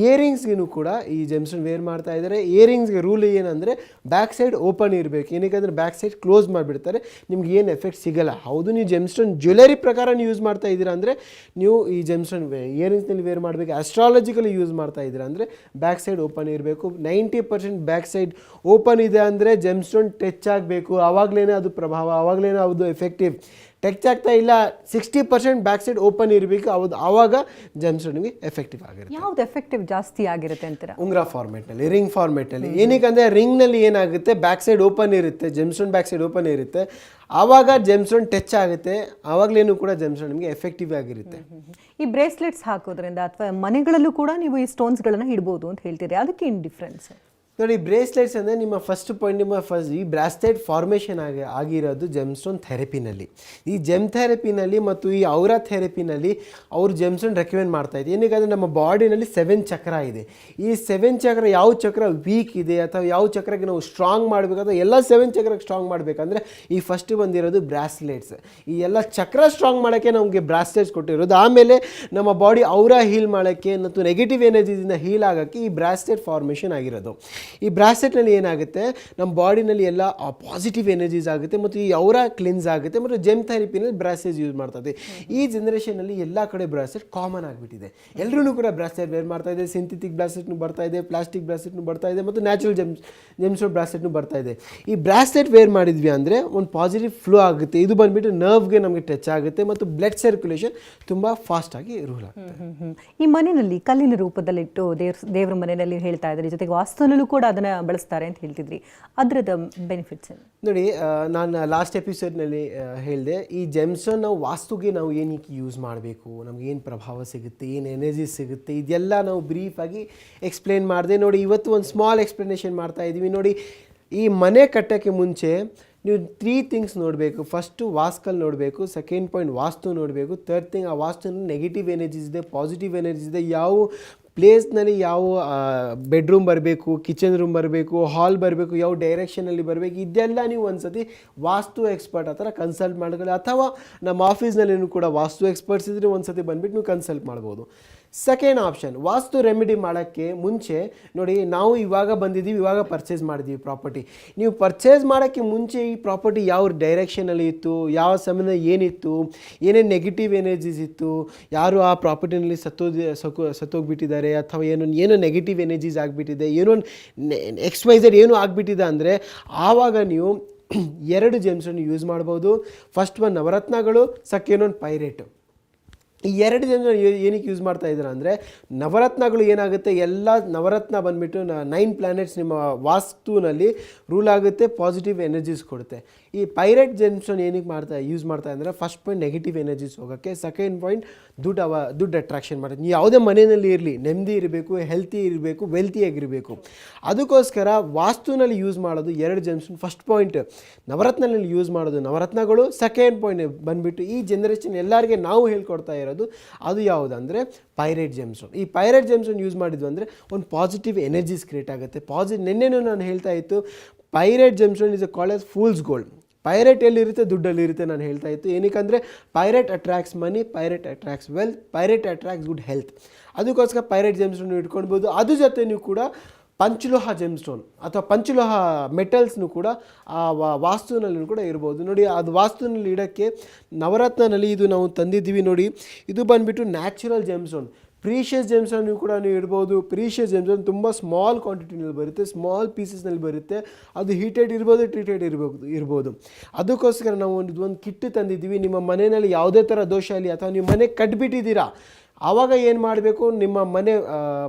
ಇಯರಿಂಗ್ಸ್ಗೂ ಕೂಡ ಈ ಜೆಮ್ಸ್ಟೋನ್ ವೇರ್ ಮಾಡ್ತಾ ಇದ್ದಾರೆ. ಇಯರಿಂಗ್ಸ್ಗೆ ರೂಲ್ ಏನಂದರೆ ಬ್ಯಾಕ್ ಸೈಡ್ ಓಪನ್ ಇರಬೇಕು, ಏನಕ್ಕೆ ಬ್ಯಾಕ್ ಸೈಡ್ ಕ್ಲೋಸ್ ಮಾಡಿಬಿಡ್ತಾರೆ, ನಿಮ್ಗೆ ಏನು ಎಫೆಕ್ಟ್ ಸಿಗಲ್ಲ. ಹೌದು, ನೀವು ಜೆಮ್ಸ್ಟೋನ್ ಜ್ಯುವೆಲರಿ ಪ್ರಕಾರ ನೀವು ಯೂಸ್ ಮಾಡ್ತಾ ಇದ್ದೀರಾ ಅಂದರೆ ನೀವು ಈ ಜೆಮ್ಸ್ಟೋನ್ ಇಯರಿಂಗ್ಸ್ನಲ್ಲಿ ವೇರ್ ಮಾಡಬೇಕು. ಆಸ್ಟ್ರಾಲಜಿಕಲಿ ಯೂಸ್ ಮಾಡ್ತಾ ಇದ್ದೀರಾ ಅಂದರೆ ಬ್ಯಾಕ್ ಸೈಡ್ ಓಪನ್ ಇರಬೇಕು. 90% ಬ್ಯಾಕ್ ಸೈಡ್ ಓಪನ್ ಇದೆ ಅಂದರೆ ಜೆಮ್ಸ್ಟೋನ್ ಟಚ್ ಆಗಬೇಕು, ಆವಾಗಲೇ ಅದು ಪ್ರಭಾವ, ಆವಾಗಲೇ ಅದು ಎಫೆಕ್ಟಿವ್. ಟಚ್ ಆಗ್ತಾ ಇಲ್ಲ, 60% ಬ್ಯಾಕ್ ಸೈಡ್ ಓಪನ್ ಇರಬೇಕು, ಆವಾಗ ಜೆಮ್ಸ್ಟೋನ್ ನಿಮಗೆ ಎಫೆಕ್ಟಿವ್ ಆಗಿರುತ್ತೆ. ಯಾವ್ದು ಎಫೆಕ್ಟಿವ್ ಜಾಸ್ತಿ ಆಗಿರುತ್ತೆ ಅಂತೀರಾ? ಉಂಗುರ ಫಾರ್ಮೆಟ್ನಲ್ಲಿ, ರಿಂಗ್ ಫಾರ್ಮೆಟ್ನಲ್ಲಿ. ಏನಕ್ಕೆ ರಿಂಗ್ನಲ್ಲಿ ಏನಾಗುತ್ತೆ, ಬ್ಯಾಕ್ ಸೈಡ್ ಓಪನ್ ಇರುತ್ತೆ, ಜೆಮ್ಸ್ಟೋನ್ ಬ್ಯಾಕ್ ಸೈಡ್ ಓಪನ್ ಇರುತ್ತೆ, ಆವಾಗ ಜೆಮ್ಸ್ಟೋನ್ ಟಚ್ ಆಗುತ್ತೆ, ಆವಾಗಲೇನು ಕೂಡ ಜೆಮ್ಸ್ಟೋನ್ ನಿಮಗೆ ಎಫೆಕ್ಟಿವ್ ಆಗಿರುತ್ತೆ. ಈ ಬ್ರೇಸ್ಲೆಟ್ಸ್ ಹಾಕೋದ್ರಿಂದ ಅಥವಾ ಮನೆಗಳಲ್ಲೂ ಕೂಡ ನೀವು ಈ ಸ್ಟೋನ್ಸ್ಗಳನ್ನು ಇಡ್ಬೋದು ಅಂತ ಹೇಳ್ತೀರಿ, ಅದಕ್ಕೆ ಏನು ಡಿಫ್ರೆನ್ಸ್? ನೋಡಿ, ಬ್ರೇಸ್ಲೆಟ್ಸ್ ಅಂದರೆ ನಿಮ್ಮ ಫಸ್ಟ್ ಪಾಯಿಂಟ್, ಈ ಬ್ರಾಸ್ಲೆಟ್ ಫಾರ್ಮೇಷನ್ ಆಗಿರೋದು ಜೆಮ್ಸ್ಟೋನ್ ಥೆರಪಿನಲ್ಲಿ. ಈ ಜೆಮ್ ಥೆರಪಿನಲ್ಲಿ ಮತ್ತು ಈ ಔರಾ ಥೆರಪಿನಲ್ಲಿ ಅವರು ಜೆಮ್ಸ್ಟೋನ್ ರೆಕಮೆಂಡ್ ಮಾಡ್ತಾ ಇದ್ದಾರೆ. ಏನಕ್ಕೆ ನಮ್ಮ ಬಾಡಿನಲ್ಲಿ 7 ಚಕ್ರ ಇದೆ. ಈ 7 ಚಕ್ರ ಯಾವ ಚಕ್ರ ವೀಕ್ ಇದೆ ಅಥವಾ ಯಾವ ಚಕ್ರಕ್ಕೆ ನಾವು ಸ್ಟ್ರಾಂಗ್ ಮಾಡಬೇಕಾದ್ರೆ ಎಲ್ಲ 7 ಚಕ್ರಕ್ಕೆ ಸ್ಟ್ರಾಂಗ್ ಮಾಡಬೇಕಂದ್ರೆ ಈ ಫಸ್ಟ್ ಬಂದಿರೋದು ಬ್ರಾಸ್ಲೆಟ್ಸ್. ಈ ಎಲ್ಲ ಚಕ್ರ ಸ್ಟ್ರಾಂಗ್ ಮಾಡೋಕ್ಕೆ ನಮಗೆ ಬ್ರಾಸ್ಲೆಟ್ಸ್ ಕೊಟ್ಟಿರೋದು. ಆಮೇಲೆ ನಮ್ಮ ಬಾಡಿ ಔರಾ ಹೀಲ್ ಮಾಡೋಕ್ಕೆ ಮತ್ತು ನೆಗೆಟಿವ್ ಎನರ್ಜಿಯಿಂದ ಹೀಲ್ ಆಗೋಕ್ಕೆ ಈ ಬ್ರಾಸ್ಲೆಟ್ ಫಾರ್ಮೇಷನ್ ಆಗಿರೋದು. ಈ ಬ್ರಾಸ್ಲೆಟ್ನಲ್ಲಿ ಏನಾಗುತ್ತೆ, ನಮ್ಮ ಬಾಡಿನಲ್ಲಿ ಎಲ್ಲ ಪಾಸಿಟಿವ್ ಎನರ್ಜೀಸ್ ಆಗುತ್ತೆ ಮತ್ತು ಈ ಔರಾ ಕ್ಲಿನ್ಸ್ ಆಗುತ್ತೆ. ಮತ್ತು ಜೆಮ್ ಥೆರಪಿನಲ್ಲಿ ಬ್ರಾಸ್ಲೆಟ್ಸ್ ಯೂಸ್ ಮಾಡ್ತಾರೆ. ಈ ಜನ್ರೇಷನಲ್ಲಿ ಎಲ್ಲ ಕಡೆ ಬ್ರಾಸ್ಲೆಟ್ ಕಾಮನ್ ಆಗಿಬಿಟ್ಟಿದೆ. ಎಲ್ಲರೂ ಕೂಡ ಬ್ರಾಸ್ಲೆಟ್ ವೇರ್ ಮಾಡ್ತಾ ಇದೆ. ಸಿಂಥೆಟಿಕ್ ಬ್ರಾಸ್ಲೆಟ್ನು ಬರ್ತಾ ಇದೆ, ಪ್ಲಾಸ್ಟಿಕ್ ಬ್ರಾಸ್ಲೆಟ್ನು ಬರ್ತಾ ಇದೆ ಮತ್ತು ನ್ಯಾಚುರಲ್ ಜೆಮ್ಸ್ಟೋನ್ ಬ್ರಾಸ್ಲೆಟ್ನು ಬರ್ತಾ ಇದೆ. ಈ ಬ್ರಾಸ್ಲೆಟ್ ವೇರ್ ಮಾಡಿದ್ವಿ ಅಂದರೆ ಒಂದು ಪಾಸಿಟಿವ್ ಫ್ಲೋ ಆಗುತ್ತೆ. ಇದು ಬಂದುಬಿಟ್ಟು ನರ್ವ್ಗೆ ನಮಗೆ ಟಚ್ ಆಗುತ್ತೆ ಮತ್ತು ಬ್ಲಡ್ ಸರ್ಕ್ಯುಲೇಷನ್ ತುಂಬ ಫಾಸ್ಟಾಗಿ ರೂಲ್ ಆಗುತ್ತೆ. ಈ ಮನೆಯಲ್ಲಿ ಕಲ್ಲಿನ ರೂಪದಲ್ಲಿಟ್ಟು ದೇವ್ರ ಮನೆಯಲ್ಲಿ ಹೇಳ್ತಾ ಇದ್ದಾರೆ, ಜೊತೆಗೆ ವಾಸ್ತುನಲ್ಲೂ ಕೂಡ ಅದನ್ನ ಬಳಸ್ತಾರೆ ಅಂತ ಹೇಳ್ತಿದ್ರಿ, ಅದ್ರದ ಬೆನಿಫಿಟ್ಸ್ ಏನು? ನೋಡಿ, ನಾನು ಲಾಸ್ಟ್ ಎಪಿಸೋಡ್ನಲ್ಲಿ ಹೇಳಿದೆ, ಈ ಜೆಮ್ಸ್ಟೋನ್ ನಾವು ವಾಸ್ತುಗೆ ನಾವು ಏನಕ್ಕೆ ಯೂಸ್ ಮಾಡಬೇಕು, ನಮ್ಗೆ ಏನು ಪ್ರಭಾವ ಸಿಗುತ್ತೆ, ಏನು ಎನರ್ಜಿ ಸಿಗುತ್ತೆ, ಇದೆಲ್ಲ ನಾವು ಬ್ರೀಫಾಗಿ ಎಕ್ಸ್ಪ್ಲೇನ್ ಮಾಡಿದೆ. ನೋಡಿ, ಇವತ್ತು ಒಂದು ಸ್ಮಾಲ್ ಎಕ್ಸ್ಪ್ಲನೇಷನ್ ಮಾಡ್ತಾ ಇದ್ದೀವಿ. ನೋಡಿ, ಈ ಮನೆ ಕಟ್ಟೋಕ್ಕೆ ಮುಂಚೆ ನೀವು 3 ಥಿಂಗ್ಸ್ ನೋಡಬೇಕು. ಫಸ್ಟು ವಾಸ್ಕಲ್ ನೋಡಬೇಕು, ಸೆಕೆಂಡ್ ಪಾಯಿಂಟ್ ವಾಸ್ತು ನೋಡಬೇಕು, ಥರ್ಡ್ ಥಿಂಗ್ ಆ ವಾಸ್ತುನಲ್ಲಿ ನೆಗೆಟಿವ್ ಎನರ್ಜೀಸ್ ಇದೆ, ಪಾಸಿಟಿವ್ ಎನರ್ಜೀಸ್ ಇದೆ, ಯಾವ ಪ್ಲೇಸ್ನಲ್ಲಿ ಯಾವ ಬೆಡ್ರೂಮ್ ಬರಬೇಕು, ಕಿಚನ್ ರೂಮ್ ಬರಬೇಕು, ಹಾಲ್ ಬರಬೇಕು, ಯಾವ ಡೈರೆಕ್ಷನಲ್ಲಿ ಬರಬೇಕು, ಇದೆಲ್ಲ ನೀವು ಒಂದು ಸತಿ ವಾಸ್ತು ಎಕ್ಸ್ಪರ್ಟ್ ಆ ಥರ ಕನ್ಸಲ್ಟ್ ಮಾಡ್ಕೊಳ್ಳಿ. ಅಥವಾ ನಮ್ಮ ಆಫೀಸ್ನಲ್ಲಿ ಕೂಡ ವಾಸ್ತು ಎಕ್ಸ್ಪರ್ಟ್ಸ್ ಇದ್ದರೆ ಒಂದು ಸತಿ ಬಂದುಬಿಟ್ಟು ನೀವು ಕನ್ಸಲ್ಟ್ ಮಾಡ್ಬೋದು. ಸೆಕೆಂಡ್ ಆಪ್ಷನ್, ವಾಸ್ತು ರೆಮಿಡಿ ಮಾಡೋಕ್ಕೆ ಮುಂಚೆ ನೋಡಿ, ನಾವು ಇವಾಗ ಬಂದಿದ್ದೀವಿ, ಇವಾಗ ಪರ್ಚೇಸ್ ಮಾಡಿದ್ದೀವಿ ಪ್ರಾಪರ್ಟಿ. ನೀವು ಪರ್ಚೇಸ್ ಮಾಡೋಕ್ಕೆ ಮುಂಚೆ ಈ ಪ್ರಾಪರ್ಟಿ ಯಾವ ಡೈರೆಕ್ಷನಲ್ಲಿ ಇತ್ತು, ಯಾವ ಸಮಯದಲ್ಲಿ ಏನಿತ್ತು, ಏನೇನು ನೆಗೆಟಿವ್ ಎನರ್ಜೀಸ್ ಇತ್ತು, ಯಾರು ಆ ಪ್ರಾಪರ್ಟಿನಲ್ಲಿ ಸತ್ತೋಗ್ಬಿಟ್ಟಿದ್ದಾರೆ, ಅಥವಾ ಏನೋ ನೆಗೆಟಿವ್ ಎನರ್ಜೀಸ್ ಆಗಿಬಿಟ್ಟಿದೆ, ಏನೋ XYZ ಏನೋ ಆಗಿಬಿಟ್ಟಿದೆ ಅಂದರೆ ಆವಾಗ ನೀವು 2 ಜೆಮ್ಸನ್ನು ಯೂಸ್ ಮಾಡ್ಬೋದು. ಫಸ್ಟ್ ಒನ್ ನವರತ್ನಗಳು, ಸೆಕೆಂಡ್ ಒನ್ ಪೈರೇಟು. ಈ 2 ಜನ ಏನಕ್ಕೆ ಯೂಸ್ ಮಾಡ್ತಾ ಇದ್ದಾರೆ ಅಂದರೆ, ನವರತ್ನಗಳು ಏನಾಗುತ್ತೆ, ಎಲ್ಲ ನವರತ್ನ ಬಂದುಬಿಟ್ಟು 9 ಪ್ಲ್ಯಾನೆಟ್ಸ್ ನಿಮ್ಮ ವಾಸ್ತುನಲ್ಲಿ ರೂಲ್ ಆಗುತ್ತೆ, ಪಾಸಿಟಿವ್ ಎನರ್ಜೀಸ್ ಕೊಡುತ್ತೆ. ಈ ಪೈರೇಟ್ ಜೆಮ್ಸ್ಟೋನ್ ಏನಕ್ಕೆ ಯೂಸ್ ಮಾಡ್ತಾ ಅಂದರೆ, ಫಸ್ಟ್ ಪಾಯಿಂಟ್ ನೆಗೆಟಿವ್ ಎನರ್ಜೀಸ್ ಹೋಗೋಕ್ಕೆ, ಸೆಕೆಂಡ್ ಪಾಯಿಂಟ್ ದುಡ್ಡು ಅಟ್ರಾಕ್ಷನ್ ಮಾಡುತ್ತೆ. ನೀವು ಯಾವುದೇ ಮನೆಯಲ್ಲಿ ಇರಲಿ, ನೆಮ್ಮದಿ ಇರಬೇಕು, ಹೆಲ್ತಿ ಇರಬೇಕು, ವೆಲ್ತಿಯಾಗಿರಬೇಕು. ಅದಕ್ಕೋಸ್ಕರ ವಾಸ್ತುನಲ್ಲಿ ಯೂಸ್ ಮಾಡೋದು 2 ಜೆಮ್ಸ್ಟೋನ್. ಫಸ್ಟ್ ಪಾಯಿಂಟ್ ನವರತ್ನಲ್ಲಿ ಯೂಸ್ ಮಾಡೋದು ನವರತ್ನಗಳು, ಸೆಕೆಂಡ್ ಪಾಯಿಂಟ್ ಬಂದುಬಿಟ್ಟು ಈ ಜನ್ರೇಷನ್ ಎಲ್ಲರಿಗೆ ನಾವು ಹೇಳ್ಕೊಡ್ತಾ ಇರೋದು ಅದು ಯಾವುದಂದರೆ ಪೈರೇಟ್ ಜೆಮ್ಸ್ಟೋನ್. ಈ ಪೈರೇಟ್ ಜೆಮ್ಸ್ಟೋನ್ ಯೂಸ್ ಮಾಡಿದ್ವು ಅಂದರೆ ಒಂದು ಪಾಸಿಟಿವ್ ಎನರ್ಜೀಸ್ ಕ್ರಿಯೇಟ್ ಆಗುತ್ತೆ. ನೆನ್ನೆನೂ ನಾನು ಹೇಳ್ತಾ ಇತ್ತು, pyrite gemstone is called as fool's gold. Pyrite ಎಲ್ಲಿರುತ್ತೆ, ದುಡ್ಡಲ್ಲಿರುತ್ತೆ ನಾನು ಹೇಳ್ತಾ ಇತ್ತು. ಏನಕ್ಕಂದರೆ pyrite attracts money, pyrite attracts wealth, pyrite attracts good health. ಅದಕ್ಕೋಸ್ಕರ ಪೈರೇಟ್ ಜೆಮ್ಸ್ಟೋನ್ ಇಟ್ಕೊಳ್ಬೋದು. ಅದ್ರ ಜೊತೆ ನೀವು ಕೂಡ ಪಂಚಲೋಹ ಜೆಮ್ಸ್ಟೋನ್ ಅಥವಾ ಪಂಚಲೋಹ ಮೆಟಲ್ಸ್ನು ಕೂಡ ಆ ವಾಸ್ತುನಲ್ಲಿ ಕೂಡ ಇರ್ಬೋದು. ನೋಡಿ, ಅದು ವಾಸ್ತುನಲ್ಲಿ ಇಡೋಕ್ಕೆ ನವರತ್ನಲ್ಲಿ ಇದು ನಾವು ತಂದಿದ್ದೀವಿ. ನೋಡಿ, ಇದು ಬಂದುಬಿಟ್ಟು ನ್ಯಾಚುರಲ್ ಜೆಮ್ಸ್ಟೋನ್. ಪ್ರೀಷಿಯಸ್ ಜೆಮ್ಸ್ಟೋನ್ ಕೂಡ ನೀವು ಇಡ್ಬೋದು. ಪ್ರೀಷಿಯಸ್ ಜೆಮ್ಸ್ಟೋನ್ ತುಂಬ ಸ್ಮಾಲ್ ಕ್ವಾಂಟಿಟಿನಲ್ಲಿ ಬರುತ್ತೆ, ಸ್ಮಾಲ್ ಪೀಸಸ್ನಲ್ಲಿ ಬರುತ್ತೆ. ಅದು ಹೀಟೆಡ್ ಇರ್ಬೋದು, ಟ್ರೀಟೆಡ್ ಇರ್ಬೋದು. ಅದಕ್ಕೋಸ್ಕರ ನಾವು ಒಂದು ಕಿಟ್ ತಂದಿದ್ದೀವಿ. ನಿಮ್ಮ ಮನೆಯಲ್ಲಿ ಯಾವುದೇ ಥರ ದೋಷ ಇಲ್ಲಿ ಅಥವಾ ನೀವು ಮನೆ ಕಟ್ಬಿಟ್ಟಿದ್ದೀರಾ, ಆವಾಗ ಏನು ಮಾಡಬೇಕು, ನಿಮ್ಮ ಮನೆ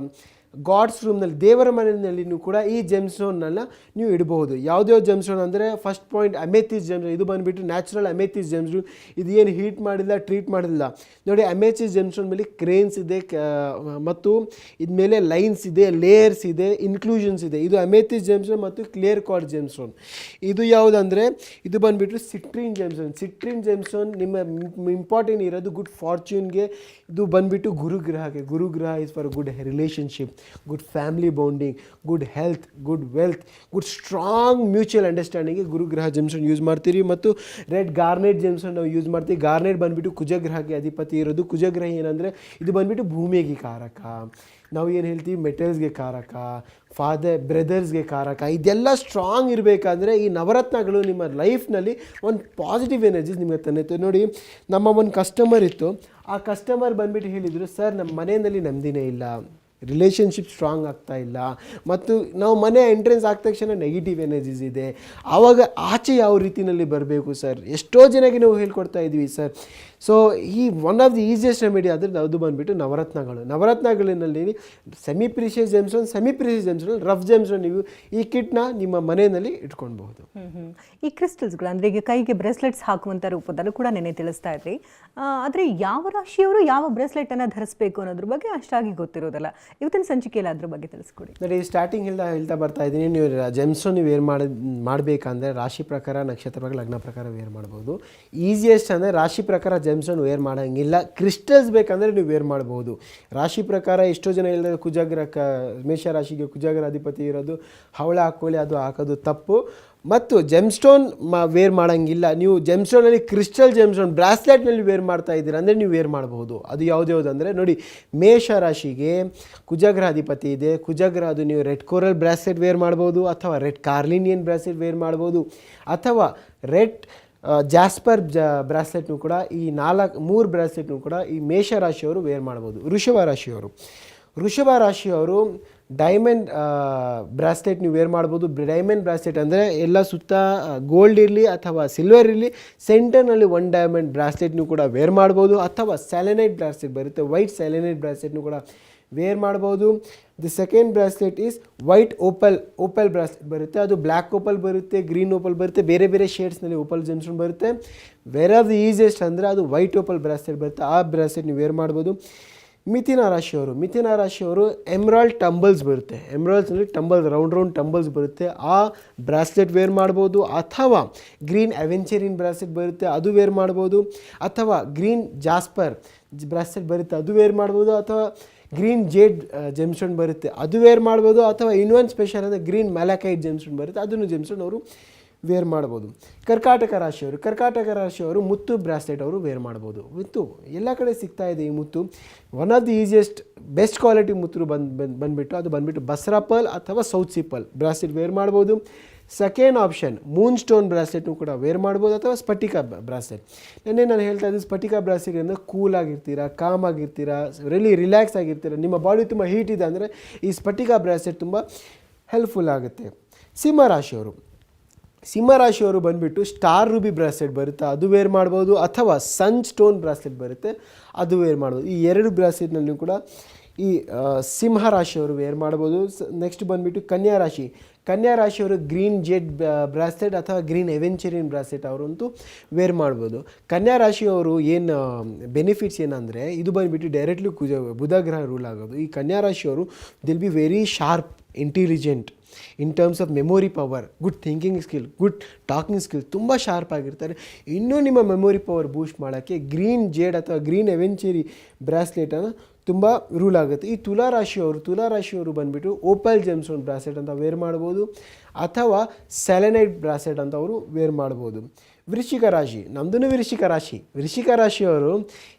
ಗಾಡ್ಸ್ ರೂಮ್ನಲ್ಲಿ, ದೇವರ ಮನೆಯಲ್ಲಿ ಕೂಡ ಈ ಜೆಮ್ಸ್ಟೋನ್ನ ನೀವು ಇಡಬಹುದು. ಯಾವುದೇ ಜೆಮ್ಸ್ಟೋನ್ ಅಂದರೆ, ಫಸ್ಟ್ ಪಾಯಿಂಟ್ ಅಮೆಥಿಸ್ ಜೆಮ್ಸ್ಟೋನ್. ಇದು ಬಂದುಬಿಟ್ಟು ನ್ಯಾಚುರಲ್ ಅಮೆಥಿಸ್ ಜೆಮ್ಸ್ಟೋನ್. ಇದು ಏನು ಹೀಟ್ ಮಾಡಿಲ್ಲ, ಟ್ರೀಟ್ ಮಾಡಿಲ್ಲ. ನೋಡಿ, ಅಮೆಥಿಸ್ ಜೆಮ್ಸ್ಟೋನ್ ಮೇಲೆ ಕ್ರೇನ್ಸ್ ಇದೆ, ಮತ್ತು ಇದ್ಮೇಲೆ ಲೈನ್ಸ್ ಇದೆ, ಲೇಯರ್ಸ್ ಇದೆ, ಇನ್ಕ್ಲೂಷನ್ಸ್ ಇದೆ. ಇದು ಅಮೆಥಿಸ್ ಜೆಮ್ಸ್ಟೋನ್ ಮತ್ತು ಕ್ಲಿಯರ್ ಕ್ವಾರ್ಟ್ಜ್ ಜೆಮ್ಸ್ಟೋನ್. ಇದು ಯಾವುದಂದರೆ, ಇದು ಬಂದುಬಿಟ್ಟು ಸಿಟ್ರಿನ್ ಜೆಮ್ಸ್ಟೋನ್. ಸಿಟ್ರಿನ್ ಜೆಮ್ಸ್ಟೋನ್ ನಿಮ್ಮ ಇಂಪಾರ್ಟೆಂಟ್ ಇರೋದು ಗುಡ್ ಫಾರ್ಚ್ಯೂನ್ಗೆ. ಇದು ಬಂದುಬಿಟ್ಟು ಗುರುಗ್ರಹಕ್ಕೆ. ಗುರುಗ್ರಹ is for good relationship, good family bonding, good health, good wealth, good strong mutual ಅಂಡರ್ಸ್ಟ್ಯಾಂಡಿಂಗ್ಗೆ ಗುರುಗ್ರಹ ಜೆಮ್ಸ್ಟೋನ್ ಯೂಸ್ ಮಾಡ್ತೀರಿ. ಮತ್ತು ರೆಡ್ ಗಾರ್ನೆಟ್ ಜೆಮ್ಸ್ಟೋನ್ ನಾವು ಯೂಸ್ ಮಾಡ್ತೀವಿ. ಗಾರ್ನೆಟ್ ಬಂದುಬಿಟ್ಟು ಕುಜಗ್ರಹಕ್ಕೆ ಅಧಿಪತಿ ಇರೋದು. ಕುಜಗ್ರಹ ಏನಂದರೆ, ಇದು ಬಂದುಬಿಟ್ಟು ಭೂಮಿಗೆ ಕಾರಕ. ನಾವು ಏನು ಹೇಳ್ತೀವಿ, ಮೆಟಲ್ಸ್ಗೆ ಕಾರಕ, ಬ್ರದರ್ಸ್ಗೆ ಕಾರಕ. ಇದೆಲ್ಲ ಸ್ಟ್ರಾಂಗ್ ಇರಬೇಕಾದ್ರೆ ಈ ನವರತ್ನಗಳು ನಿಮ್ಮ ಲೈಫ್ನಲ್ಲಿ ಒಂದು ಪಾಸಿಟಿವ್ ಎನರ್ಜೀಸ್ ನಿಮಗೆ ತಂದಿತ್ತು. ನೋಡಿ, ನಮ್ಮ ಒಂದು ಕಸ್ಟಮರ್ ಇತ್ತು. ಆ ಕಸ್ಟಮರ್ ಬಂದುಬಿಟ್ಟು ಹೇಳಿದರು, ಸರ್ ನಮ್ಮ ಮನೆಯಲ್ಲಿ ನೆಮ್ಮದಿನೇ ಇಲ್ಲ, ರಿಲೇಷನ್ಶಿಪ್ ಸ್ಟ್ರಾಂಗ್ ಆಗ್ತಾ ಇಲ್ಲ, ಮತ್ತು ನಾವು ಮನೆ ಎಂಟ್ರೆನ್ಸ್ ಆದ ತಕ್ಷಣ ನೆಗೆಟಿವ್ ಎನರ್ಜೀಸ್ ಇದೆ. ಆವಾಗ ಆಚೆ ಯಾವ ರೀತಿಯಲ್ಲಿ ಬರಬೇಕು ಸರ್, ಎಷ್ಟೋ ಜನಕ್ಕೆ ನಾವು ಹೇಳ್ಕೊಡ್ತಾ ಇದ್ವಿ ಸರ್. ಸೊ ಈ one of the easiest remedy ಆದರೆ ಅದು ಬಂದುಬಿಟ್ಟು ನವರತ್ನಗಳು. ನವರತ್ನಗಳಿನಲ್ಲಿ semi precious gemstone, semi precious gemstone, rough gemstone ನೀವು ಈ ಕಿಟ್ನ ನಿಮ್ಮ ಮನೆಯಲ್ಲಿ ಇಟ್ಕೊಳ್ಬಹುದು. ಈ ಕ್ರಿಸ್ಟಲ್ಸ್ಗಳು ಅಂದರೆ ಈಗ ಕೈಗೆ ಬ್ರೇಸ್ಲೆಟ್ಸ್ ಹಾಕುವಂಥ ರೂಪದಲ್ಲೂ ಕೂಡ ನೆನೆ ತಿಳಿಸ್ತಾ ಇದ್ರಿ. ಆದರೆ ಯಾವ ರಾಶಿಯವರು ಯಾವ ಬ್ರೇಸ್ಲೆಟನ್ನು ಧರಿಸಬೇಕು ಅನ್ನೋದ್ರ ಬಗ್ಗೆ ಅಷ್ಟಾಗಿ ಗೊತ್ತಿರೋದಲ್ಲ. ಇವತ್ತಿನ ಸಂಚಿಕೆಯಲ್ಲಿ ಅದ್ರ ಬಗ್ಗೆ ತಿಳಿಸ್ಕೊಡಿ. ನೋಡಿ, ಸ್ಟಾರ್ಟಿಂಗ್ ಹೇಳ್ತಾ ಬರ್ತಾ ಇದ್ದೀನಿ, ನೀವು ಜೆಮ್ಸ್ಟೋನ್ ನೀವು ವೇರ್ ಮಾಡಬೇಕಂದ್ರೆ ರಾಶಿ ಪ್ರಕಾರ, ನಕ್ಷತ್ರ ಪ್ರಕಾರ, ಲಗ್ನ ಪ್ರಕಾರ ವೇರ್ ಮಾಡ್ಬೋದು. ಈಸಿಯೆಸ್ಟ್ ಅಂದರೆ ರಾಶಿ ಪ್ರಕಾರ ಜೆಮ್ಸ್ಟೋನ್ ವೇರ್ ಮಾಡೋಂಗಿಲ್ಲ. ಕ್ರಿಸ್ಟಲ್ಸ್ ಬೇಕಂದರೆ ನೀವು ವೇರ್ ಮಾಡ್ಬೋದು. ರಾಶಿ ಪ್ರಕಾರ ಎಷ್ಟೋ ಜನ ಹೇಳಿದ್ರೆ ಕುಜಗ್ರ ಮೇಷ ರಾಶಿಗೆ ಕುಜಗ್ರ ಅಧಿಪತಿ ಇರೋದು, ಹವಳ ಹಾಕ್ಕೊಳ್ಳಿ, ಅದು ಹಾಕೋದು ತಪ್ಪು. ಮತ್ತು ಜೆಮ್ಸ್ಟೋನ್ ವೇರ್ ಮಾಡೋಂಗಿಲ್ಲ. ನೀವು ಜೆಮ್ಸ್ಟೋನಲ್ಲಿ ಕ್ರಿಸ್ಟಲ್ ಜೆಮ್ಸ್ಟೋನ್ ಬ್ರಾಸ್ಲೆಟ್ನಲ್ಲಿ ವೇರ್ ಮಾಡ್ತಾ ಇದ್ದೀರಾ ಅಂದರೆ ನೀವು ವೇರ್ ಮಾಡಬಹುದು. ಅದು ಯಾವುದ್ಯಾವುದು ಅಂದರೆ, ನೋಡಿ, ಮೇಷ ರಾಶಿಗೆ ಕುಜಗ್ರಹ ಅಧಿಪತಿ ಇದೆ. ಕುಜಗ್ರಹ ಅದು ನೀವು ರೆಡ್ ಕೋರಲ್ ಬ್ರಾಸ್ಲೆಟ್ ವೇರ್ ಮಾಡ್ಬೋದು, ಅಥವಾ ರೆಡ್ ಕಾರ್ಲಿನಿಯನ್ ಬ್ರಾಸ್ಲೆಟ್ ವೇರ್ ಮಾಡ್ಬೋದು, ಅಥವಾ ರೆಡ್ ಜಾಸ್ಪರ್ ಬ್ರಾಸ್ಲೆಟ್ನು ಕೂಡ, ಈ 3 ಬ್ರಾಸ್ಲೆಟ್ನು ಕೂಡ ಈ ಮೇಷ ರಾಶಿಯವರು ವೇರ್ ಮಾಡ್ಬೋದು. ವೃಷಭ ರಾಶಿಯವರು ಡೈಮಂಡ್ ಬ್ರಾಸ್ಲೆಟ್ ನೀವು ವೇರ್ ಮಾಡ್ಬೋದು. ಡೈಮಂಡ್ ಬ್ರಾಸ್ಲೆಟ್ ಅಂದರೆ ಎಲ್ಲ ಸುತ್ತ ಗೋಲ್ಡ್ ಇರಲಿ ಅಥವಾ ಸಿಲ್ವರ್ ಇರಲಿ, ಸೆಂಟರ್ನಲ್ಲಿ 1 ಡೈಮಂಡ್ ಬ್ರಾಸ್ಲೆಟ್ನು ಕೂಡ ವೇರ್ ಮಾಡ್ಬೋದು. ಅಥವಾ ಸ್ಯಾಲೆನೈಟ್ ಬ್ರಾಸ್ಲೆಟ್ ಬರುತ್ತೆ, ವೈಟ್ ಸ್ಯಾಲೆನೈಟ್ ಬ್ರಾಸ್ಲೆಟ್ನು ಕೂಡ ವೇರ್ ಮಾಡ್ಬೋದು. The second bracelet is white opal bracelet ಬರುತ್ತೆ. ಅದು ಬ್ಲ್ಯಾಕ್ ಓಪಲ್ ಬರುತ್ತೆ, ಗ್ರೀನ್ ಓಪಲ್ ಬರುತ್ತೆ, ಬೇರೆ ಬೇರೆ ಶೇಡ್ಸ್ನಲ್ಲಿ ಓಪಲ್ ಜೆಮ್ಸ್ಟೋನ್ ಬರುತ್ತೆ. ವೆರ್ ಆಫ್ ದಿ ಈಸಿಯೆಸ್ಟ್ ಅಂದರೆ ಅದು ವೈಟ್ ಓಪಲ್ ಬ್ರಾಸ್ಲೆಟ್ ಬರುತ್ತೆ. ಆ ಬ್ರಾಸ್ಲೆಟ್ ನೀವು ವೇರ್ ಮಾಡ್ಬೋದು. ಮಿಥುನ ರಾಶಿಯವರು ಎಮ್ರಾಲ್ಡ್ ಟಂಬಲ್ಸ್ ಬರುತ್ತೆ. ಎಮ್ರಾಲ್ಡ್ಸ್ನಲ್ಲಿ ರೌಂಡ್ ಟಂಬಲ್ಸ್ ಬರುತ್ತೆ. ಆ ಬ್ರಾಸ್ಲೆಟ್ ವೇರ್ ಮಾಡ್ಬೋದು. ಅಥವಾ ಗ್ರೀನ್ ಅವೆಂಚರಿನ್ ಬ್ರಾಸ್ಲೆಟ್ ಬರುತ್ತೆ, ಅದು ವೇರ್ ಮಾಡ್ಬೋದು. ಅಥವಾ ಗ್ರೀನ್ ಜಾಸ್ಪರ್ ಬ್ರಾಸ್ಲೆಟ್ ಬರುತ್ತೆ, ಅದು ವೇರ್ ಮಾಡ್ಬೋದು. ಅಥವಾ ಗ್ರೀನ್ ಜೇಡ್ ಜೆಮ್ಸ್ಟೋನ್ ಬರುತ್ತೆ, ಅದು ವೇರ್ ಮಾಡ್ಬೋದು. ಅಥವಾ ಇನ್ನೊಂದು ಸ್ಪೆಷಲ್ ಅಂದರೆ ಗ್ರೀನ್ ಮ್ಯಾಲಕೈಟ್ ಜೆಮ್ಸ್ಟೋನ್ ಬರುತ್ತೆ, ಅದನ್ನು ಜೆಮ್ಸ್ಟೋನ್ ಅವರು ವೇರ್ ಮಾಡ್ಬೋದು. ಕರ್ಕಾಟಕ ರಾಶಿಯವರು ಮುತ್ತು ಬ್ರಾಸ್ಲೆಟ್ ಅವರು ವೇರ್ ಮಾಡ್ಬೋದು. ಮುತ್ತು ಎಲ್ಲ ಕಡೆ ಸಿಗ್ತಾ ಇದೆ. ಈ ಮುತ್ತು one of the easiest best quality ಮುತ್ತು ಬಂದುಬಿಟ್ಟು ಬಸ್ರಾ ಪರ್ಲ್ ಅಥವಾ south sea pearl bracelet wear ಮಾಡ್ಬೋದು. ಸೆಕೆಂಡ್ ಆಪ್ಷನ್ ಮೂನ್ ಸ್ಟೋನ್ ಬ್ರಾಸ್ಲೆಟ್ನು ಕೂಡ ವೇರ್ ಮಾಡ್ಬೋದು. ಅಥವಾ ಸ್ಫಟಿಕ ಬ್ರಾಸ್ಲೆಟ್. ನಾನು ಹೇಳ್ತಾ ಇದ್ದು ಸ್ಫಟಿಕ ಬ್ರಾಸ್ಲೆಟ್ ಅಂದರೆ ಕೂಲ್ ಆಗಿರ್ತೀರಾ, ಕಾಮ್ ಆಗಿರ್ತೀರಾ, ರಿಲ್ಯಾಕ್ಸ್ ಆಗಿರ್ತೀರಾ, ನಿಮ್ಮ ಬಾಡಿ ತುಂಬ ಹೀಟ್ ಇದೆ ಅಂದರೆ ಈ ಸ್ಫಟಿಕ ಬ್ರಾಸ್ಲೆಟ್ ತುಂಬ ಹೆಲ್ಪ್ಫುಲ್ ಆಗುತ್ತೆ. ಸಿಂಹರಾಶಿಯವರು ಬಂದುಬಿಟ್ಟು ಸ್ಟಾರ್ ರೂಬಿ ಬ್ರಾಸ್ಲೆಟ್ ಬರುತ್ತೆ, ಅದು ವೇರ್ ಮಾಡ್ಬೋದು. ಅಥವಾ ಸನ್ ಸ್ಟೋನ್ ಬ್ರಾಸ್ಲೆಟ್ ಬರುತ್ತೆ, ಅದು ವೇರ್ ಮಾಡ್ಬೋದು. ಈ ಎರಡು ಬ್ರಾಸ್ಲೆಟ್ನಲ್ಲಿ ಕೂಡ ಈ ಸಿಂಹರಾಶಿಯವರು ವೇರ್ ಮಾಡ್ಬೋದು. ನೆಕ್ಸ್ಟ್ ಬಂದುಬಿಟ್ಟು ಕನ್ಯಾ ರಾಶಿಯವರು ಗ್ರೀನ್ ಜೆಡ್ ಬ್ರಾಸ್ಲೆಟ್ ಅಥವಾ ಗ್ರೀನ್ ಎವೆಂಚರಿನ್ ಬ್ರಾಸ್ಲೆಟ್ ಅವರಂತೂ ವೇರ್ ಮಾಡ್ಬೋದು. ಕನ್ಯಾ ರಾಶಿಯವರು ಏನು ಬೆನಿಫಿಟ್ಸ್ ಏನಂದರೆ ಇದು ಬಂದುಬಿಟ್ಟು ಡೈರೆಕ್ಟ್ಲಿ ಬುಧ ಗ್ರಹ ರೂಲ್ ಆಗೋದು. ಈ ಕನ್ಯಾ ರಾಶಿಯವರು they'll be very sharp, intelligent in terms of memory power, good thinking skill, good talking skill, ತುಂಬ ಶಾರ್ಪ್ ಆಗಿರ್ತಾರೆ. ಇನ್ನೂ ನಿಮ್ಮ ಮೆಮೊರಿ ಪವರ್ ಬೂಸ್ಟ್ ಮಾಡೋಕ್ಕೆ ಗ್ರೀನ್ ಜೇಡ್ ಅಥವಾ ಗ್ರೀನ್ ಎವೆಂಚರಿ ಬ್ರಾಸ್ಲೆಟನ್ನು ತುಂಬ ರೂಲ್ ಆಗುತ್ತೆ. ಈ ತುಲಾರಾಶಿಯವರು ಬಂದುಬಿಟ್ಟು ಓಪಲ್ ಜೆಮ್ಸ್ಟೋನ್ ಬ್ರಾಸ್ಲೆಟ್ ಅಂತ ವೇರ್ ಮಾಡ್ಬೋದು. ಅಥವಾ ಸೆಲೆನೈಟ್ ಬ್ರಾಸ್ಲೆಟ್ ಅಂತ ಅವರು ವೇರ್ ಮಾಡ್ಬೋದು. ವೃಶ್ಚಿಕ ರಾಶಿಯವರು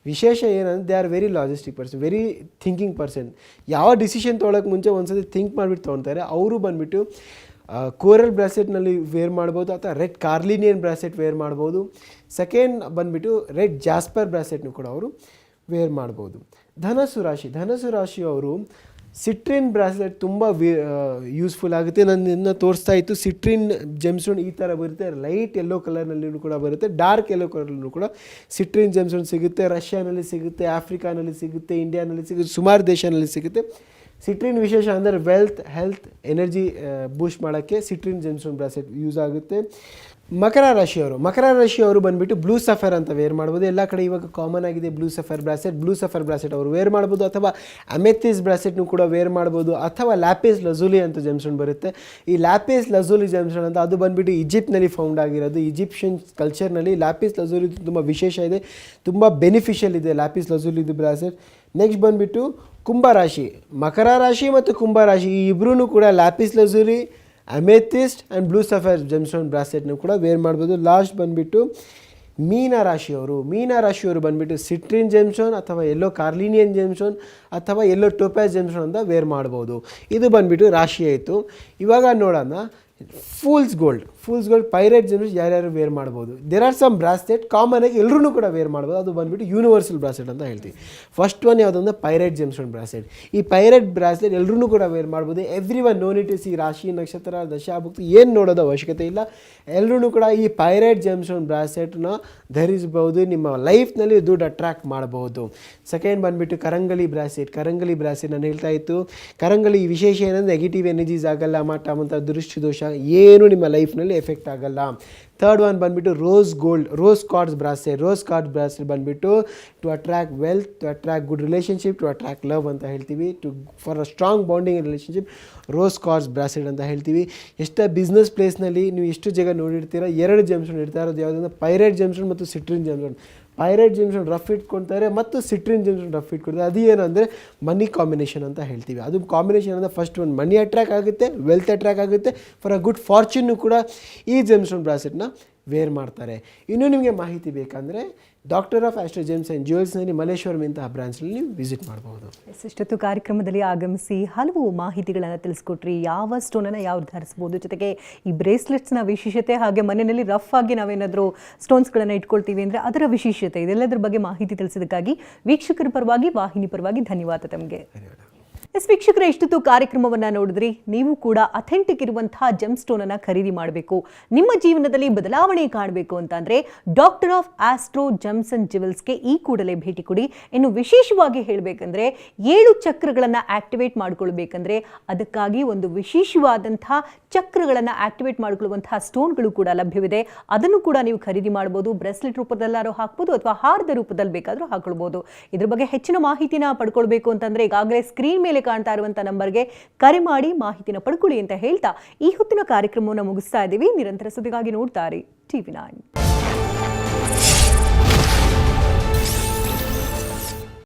ವಿಶೇಷ ಏನಂದರೆ they are very logistic person, very thinking person. ಯಾವ ಡಿಸಿಷನ್ ತೊಗೊಳಕ್ಕೆ ಮುಂಚೆ ಒಂದ್ಸತಿ ಥಿಂಕ್ ಮಾಡಿಬಿಟ್ಟು ತೊಗೊಳ್ತಾರೆ. ಅವರು ಬಂದುಬಿಟ್ಟು ಕೋರಲ್ ಬ್ರಾಸ್ಲೆಟ್ನಲ್ಲಿ ವೇರ್ ಮಾಡ್ಬೋದು. ಅಥವಾ ರೆಡ್ ಕಾರ್ಲಿನಿಯನ್ ಬ್ರಾಸ್ಲೆಟ್ ವೇರ್ ಮಾಡ್ಬೋದು. ಸೆಕೆಂಡ್ ಬಂದುಬಿಟ್ಟು ರೆಡ್ ಜಾಸ್ಪರ್ ಬ್ರಾಸ್ಲೆಟ್ನು ಕೂಡ ಅವರು ವೇರ್ ಮಾಡ್ಬೋದು. ಧನಸ್ಸು ರಾಶಿಯವರು ಸಿಟ್ರಿನ್ ಬ್ರಾಸ್ಲೆಟ್ ತುಂಬ ಯೂಸ್ಫುಲ್ ಆಗುತ್ತೆ. ನಾನು ಇನ್ನು ತೋರಿಸ್ತಾ ಇತ್ತು ಸಿಟ್ರಿನ್ ಜೆಮ್ಸ್ಟೋನ್ ಈ ಥರ ಬರುತ್ತೆ. ಲೈಟ್ ಯೆಲ್ಲೋ ಕಲರ್ನಲ್ಲಿಯೂ ಕೂಡ ಬರುತ್ತೆ, ಡಾರ್ಕ್ ಯೆಲ್ಲೋ ಕಲರ್ನಲ್ಲೂ ಕೂಡ ಸಿಟ್ರಿನ್ ಜೆಮ್ಸ್ಟೋನ್ ಸಿಗುತ್ತೆ. ರಷ್ಯಾನಲ್ಲಿ ಸಿಗುತ್ತೆ, ಆಫ್ರಿಕಾನಲ್ಲಿ ಸಿಗುತ್ತೆ, ಇಂಡಿಯಾನಲ್ಲಿ ಸಿಗುತ್ತೆ, ಸುಮಾರು ದೇಶನಲ್ಲಿ ಸಿಗುತ್ತೆ. ಸಿಟ್ರಿನ್ ವಿಶೇಷ ಅಂದರೆ ವೆಲ್ತ್, ಹೆಲ್ತ್, ಎನರ್ಜಿ ಬೂಸ್ಟ್ ಮಾಡೋಕ್ಕೆ ಸಿಟ್ರಿನ್ ಜೆಮ್ಸ್ಟೋನ್ ಬ್ರಾಸ್ಲೆಟ್ ಯೂಸ್ ಆಗುತ್ತೆ. ಮಕರ ರಾಶಿಯವರು ಬಂದುಬಿಟ್ಟು ಬ್ಲೂ ಸಫರ್ ಅಂತ ವೇರ್ ಮಾಡ್ಬೋದು. ಎಲ್ಲ ಕಡೆ ಇವಾಗ ಕಾಮನ್ ಆಗಿದೆ ಬ್ಲೂ ಸಫರ್ ಬ್ರಾಸ್ಲೆಟ್ ಅವರು ವೇರ್ ಮಾಡ್ಬೋದು. ಅಥವಾ ಅಮೆಥಿಸ್ ಬ್ರಾಸ್ಲೆಟ್ನು ಕೂಡ ವೇರ್ ಮಾಡ್ಬೋದು. ಅಥವಾ ಲ್ಯಾಪಿಸ್ ಲಜೂಲಿ ಅಂತ ಜೆಮ್ಸ್ಟೋನ್ ಬರುತ್ತೆ. ಈ ಲ್ಯಾಪಿಸ್ ಲಜೂಲಿ ಜೆಮ್ಸ್ಟೋನ್ ಅಂತ ಅದು ಬಂದುಬಿಟ್ಟು ಈಜಿಪ್ಟ್ನಲ್ಲಿ ಫೌಂಡ್ ಆಗಿರೋದು. ಈಜಿಪ್ಷಿಯನ್ ಕಲ್ಚರ್ನಲ್ಲಿ ಲ್ಯಾಪಿಸ್ ಲಜೂಲಿ ತುಂಬ ವಿಶೇಷ ಇದೆ, ತುಂಬ ಬೆನಿಫಿಷಿಯಲ್ ಇದೆ ಲ್ಯಾಪಿಸ್ ಲಜೂಲಿದು ಬ್ರಾಸ್ಲೆಟ್. ನೆಕ್ಸ್ಟ್ ಬಂದುಬಿಟ್ಟು ಮಕರ ರಾಶಿ ಮತ್ತು ಕುಂಭರಾಶಿ ಈ ಇಬ್ಬರೂ ಕೂಡ lapis lazuli, amethyst and blue sapphire gemstone ಬ್ರಾಸ್ಲೆಟ್ನು ಕೂಡ ವೇರ್ ಮಾಡ್ಬೋದು. ಲಾಸ್ಟ್ ಬಂದುಬಿಟ್ಟು ಮೀನರಾಶಿಯವರು ಬಂದುಬಿಟ್ಟು ಸಿಟ್ರಿನ್ ಜೆಮ್ಸ್ಟೋನ್ ಅಥವಾ ಎಲ್ಲೋ ಕಾರ್ಲಿನಿಯನ್ ಜೆಮ್ಸ್ಟೋನ್ ಅಥವಾ ಎಲ್ಲೋ ಟೋಪ್ಯಾಸ್ ಜೆಮ್ಸ್ಟೋನ್ ಅಂತ ವೇರ್ ಮಾಡ್ಬೋದು. ಇದು ಬಂದುಬಿಟ್ಟು ರಾಶಿ ಆಯಿತು. ಇವಾಗ ನೋಡೋಣ ಫೂಲ್ಸ್ ಗೋಲ್ಡ್ ಪೈರೇಟ್ ಜೆಮ್ಸ್ ಯಾರ್ಯಾರು ವೇರ್ ಮಾಡ್ಬೋದು. ದೇರ್ ಆರ್ ಸಮ್ ಬ್ರಾಸ್ಲೆಟ್ ಕಾಮನಾಗಿ ಎಲ್ಲರೂ ಕೂಡ ವೇರ್ ಮಾಡ್ಬೋದು. ಅದು ಬಂದುಬಿಟ್ಟು ಯೂನಿವರ್ಸಲ್ ಬ್ರಾಸ್ಲೆಟ್ ಅಂತ ಹೇಳ್ತೀವಿ. ಫಸ್ಟ್ ಒನ್ ಯಾವುದಂದ್ರೆ ಪೈರೇಟ್ ಜೆಮ್ಸ್ಟೋನ್ ಬ್ರಾಸ್ಲೆಟ್. ಈ ಪೈರೇಟ್ ಬ್ರಾಸ್ಲೆಟ್ ಎಲ್ಲರೂ ಕೂಡ ವೇರ್ ಮಾಡ್ಬೋದು. Every one no need to see ರಾಶಿ, ನಕ್ಷತ್ರ, ದಶಾಭುಕ್ತಿ ಏನು ನೋಡೋದು ಅವಶ್ಯಕತೆ ಇಲ್ಲ. ಎಲ್ಲರೂ ಕೂಡ ಈ ಪೈರೇಟ್ ಜೆಮ್ಸ್ಟೋನ್ ಬ್ರಾಸ್ಲೆಟ್ನ ಧರಿಸ್ಬೋದು. ನಿಮ್ಮ ಲೈಫ್ನಲ್ಲಿ ದುಡ್ಡು ಅಟ್ರಾಕ್ಟ್ ಮಾಡ್ಬೋದು. ಸೆಕೆಂಡ್ ಬಂದುಬಿಟ್ಟು ಕರಂಗಲಿ ಬ್ರಾಸ್ಲೆಟ್ ನಾನು ಹೇಳ್ತಾ ಇತ್ತು. ಕರಂಗಲಿ ವಿಶೇಷ ಏನಂದರೆ ನೆಗೆಟಿವ್ ಎನರ್ಜೀಸ್ ಆಗಲ್ಲ, ಮಾಟ ಮಂತ್ರ, ದೃಷ್ಟಿ ದೋಷ ಏನು ನಿಮ್ಮ ಲೈಫ್ನಲ್ಲಿ ಎಫೆಕ್ಟ್ ಆಗಲ್ಲ. ಥರ್ಡ್ ಒನ್ ಬಂದುಬಿಟ್ಟು ರೋಸ್ ಕಾರ್ಡ್ಸ್ ಬ್ರಾಸ್ಲೆಟ್ ಬಂದುಬಿಟ್ಟು to attract wealth, to attract good relationship, to attract love ಅಂತ ಹೇಳ್ತೀವಿ. For a strong bonding relationship rose quartz bracelet ಅಂತ ಹೇಳ್ತೀವಿ. ಎಷ್ಟೇ ಬಿಸ್ನೆಸ್ ಪ್ಲೇಸ್ನಲ್ಲಿ ನೀವು ಎಷ್ಟು ಜಾಗ ನೋಡಿರ್ತೀರ, ಎರಡು ಜೆಮ್ಸ್ಟೋನ್ ಇರ್ತಾ ಇರೋದು ಯಾವುದಂದ್ರೆ ಪೈರೇಟ್ ಜೆಮ್ಸ್ಟೋನ್ ಮತ್ತು citrine gemstone. Pirate gemstone rough ಇಟ್ಕೊಳ್ತಾರೆ ಮತ್ತು ಸಿಟ್ರಿನ್ ಜೆಮ್ಸ್ಟೋನ್ ರಫ್ ಇಟ್ಕೊಳ್ತಾರೆ. ಅದು ಏನಂದರೆ ಮನಿ ಕಾಂಬಿನೇಷನ್ ಅಂತ ಹೇಳ್ತೀವಿ. ಅದು ಕಾಂಬಿನೇಷನ್ ಅಂದರೆ ಫಸ್ಟ್ ಒಂದು ಮನಿ ಅಟ್ರಾಕ್ಟ್ ಆಗುತ್ತೆ, ವೆಲ್ತ್ ಅಟ್ರಾಕ್ಟ್ ಆಗುತ್ತೆ, ಫಾರ್ ಅ ಗುಡ್ ಫಾರ್ಚೂನು ಕೂಡ ಈ ಜೆಮ್ಸ್ಟೋನ್ ಬ್ರಾಸ್ಲೆಟ್ನ ವೇರ್ ಮಾಡ್ತಾರೆ. ಇನ್ನೂ ನಿಮಗೆ ಮಾಹಿತಿ ಬೇಕಂದರೆ doctor of astro gems and ಜ್ಯುವೆಲ್ಸ್ನಲ್ಲಿ ಮಲ್ಲೇಶ್ವರಂ ಇಂತಹ ಬ್ರಾಂಚ್ನಲ್ಲಿ ನೀವು ವಿಸಿಟ್ ಮಾಡಬಹುದು. ಇಷ್ಟೊತ್ತು ಕಾರ್ಯಕ್ರಮದಲ್ಲಿ ಆಗಮಿಸಿ ಹಲವು ಮಾಹಿತಿಗಳನ್ನು ತಿಳಿಸ್ಕೊಟ್ರಿ. ಯಾವ ಸ್ಟೋನನ್ನು ಯಾವ್ದು ಧರಿಸ್ಬೋದು, ಜೊತೆಗೆ ಈ ಬ್ರೇಸ್ಲೆಟ್ಸ್ನ ವಿಶೇಷತೆ, ಹಾಗೆ ಮನೆಯಲ್ಲಿ ರಫ್ ಆಗಿ ನಾವೇನಾದರೂ ಸ್ಟೋನ್ಸ್ಗಳನ್ನು ಇಟ್ಕೊಳ್ತೀವಿ ಅಂದರೆ ಅದರ ವಿಶೇಷತೆ, ಇದೆಲ್ಲದರ ಬಗ್ಗೆ ಮಾಹಿತಿ ತಿಳಿಸಿದ್ದಕ್ಕಾಗಿ ವೀಕ್ಷಕರ ಪರವಾಗಿ, ವಾಹಿನಿ ಪರವಾಗಿ ಧನ್ಯವಾದ ತಮಗೆ. ವೀಕ್ಷಕರೇ, ಇಷ್ಟೊತ್ತು ಕಾರ್ಯಕ್ರಮವನ್ನ ನೋಡಿದ್ರಿ. ನೀವು ಕೂಡ ಅಥೆಂಟಿಕ್ ಇರುವಂತಹ ಜೆಮ್ ಸ್ಟೋನ್ ಅನ್ನ ಖರೀದಿ ಮಾಡಬೇಕು, ನಿಮ್ಮ ಜೀವನದಲ್ಲಿ ಬದಲಾವಣೆ ಕಾಣಬೇಕು ಅಂತಂದ್ರೆ doctor of astro gems and ಜ್ಯುವೆಲ್ಸ್ಗೆ ಈ ಕೂಡಲೇ ಭೇಟಿ ಕೊಡಿ. ಇನ್ನು ವಿಶೇಷವಾಗಿ ಹೇಳಬೇಕಂದ್ರೆ 7 ಚಕ್ರಗಳನ್ನ ಆಕ್ಟಿವೇಟ್ ಮಾಡ್ಕೊಳ್ಬೇಕಂದ್ರೆ ಅದಕ್ಕಾಗಿ ಒಂದು ವಿಶೇಷವಾದಂತಹ ಚಕ್ರಗಳನ್ನ ಆಕ್ಟಿವೇಟ್ ಮಾಡ್ಕೊಳ್ಳುವಂತಹ ಸ್ಟೋನ್ಗಳು ಕೂಡ ಲಭ್ಯವಿದೆ. ಅದನ್ನು ಕೂಡ ನೀವು ಖರೀದಿ ಮಾಡಬಹುದು. ಬ್ರೆಸ್ಲೆಟ್ ರೂಪದಲ್ಲಾದ್ರೂ ಹಾಕಬಹುದು ಅಥವಾ ಹಾರದ ರೂಪದಲ್ಲಿ ಬೇಕಾದ್ರೂ ಹಾಕೊಳ್ಬಹುದು. ಇದ್ರ ಬಗ್ಗೆ ಹೆಚ್ಚಿನ ಮಾಹಿತಿನ ಪಡ್ಕೊಳ್ಬೇಕು ಅಂತಂದ್ರೆ ಈಗಾಗಲೇ ಸ್ಕ್ರೀನ್ ಮೇಲೆ ಕಾಣ್ತಾ ಇರುವಂತಹ ನಂಬರ್ಗೆ ಕರೆ ಮಾಡಿ ಮಾಹಿತಿನ ಪಡ್ಕೊಳ್ಳಿ ಅಂತ ಹೇಳ್ತಾ ಈ ಹೊತ್ತಿನ ಕಾರ್ಯಕ್ರಮವನ್ನು ಮುಗಿಸ್ತಾ ಇದ್ದೀವಿ. ನಿರಂತರ ಸುದ್ದಿಗಾಗಿ ನೋಡ್ತಾರೆ TV9.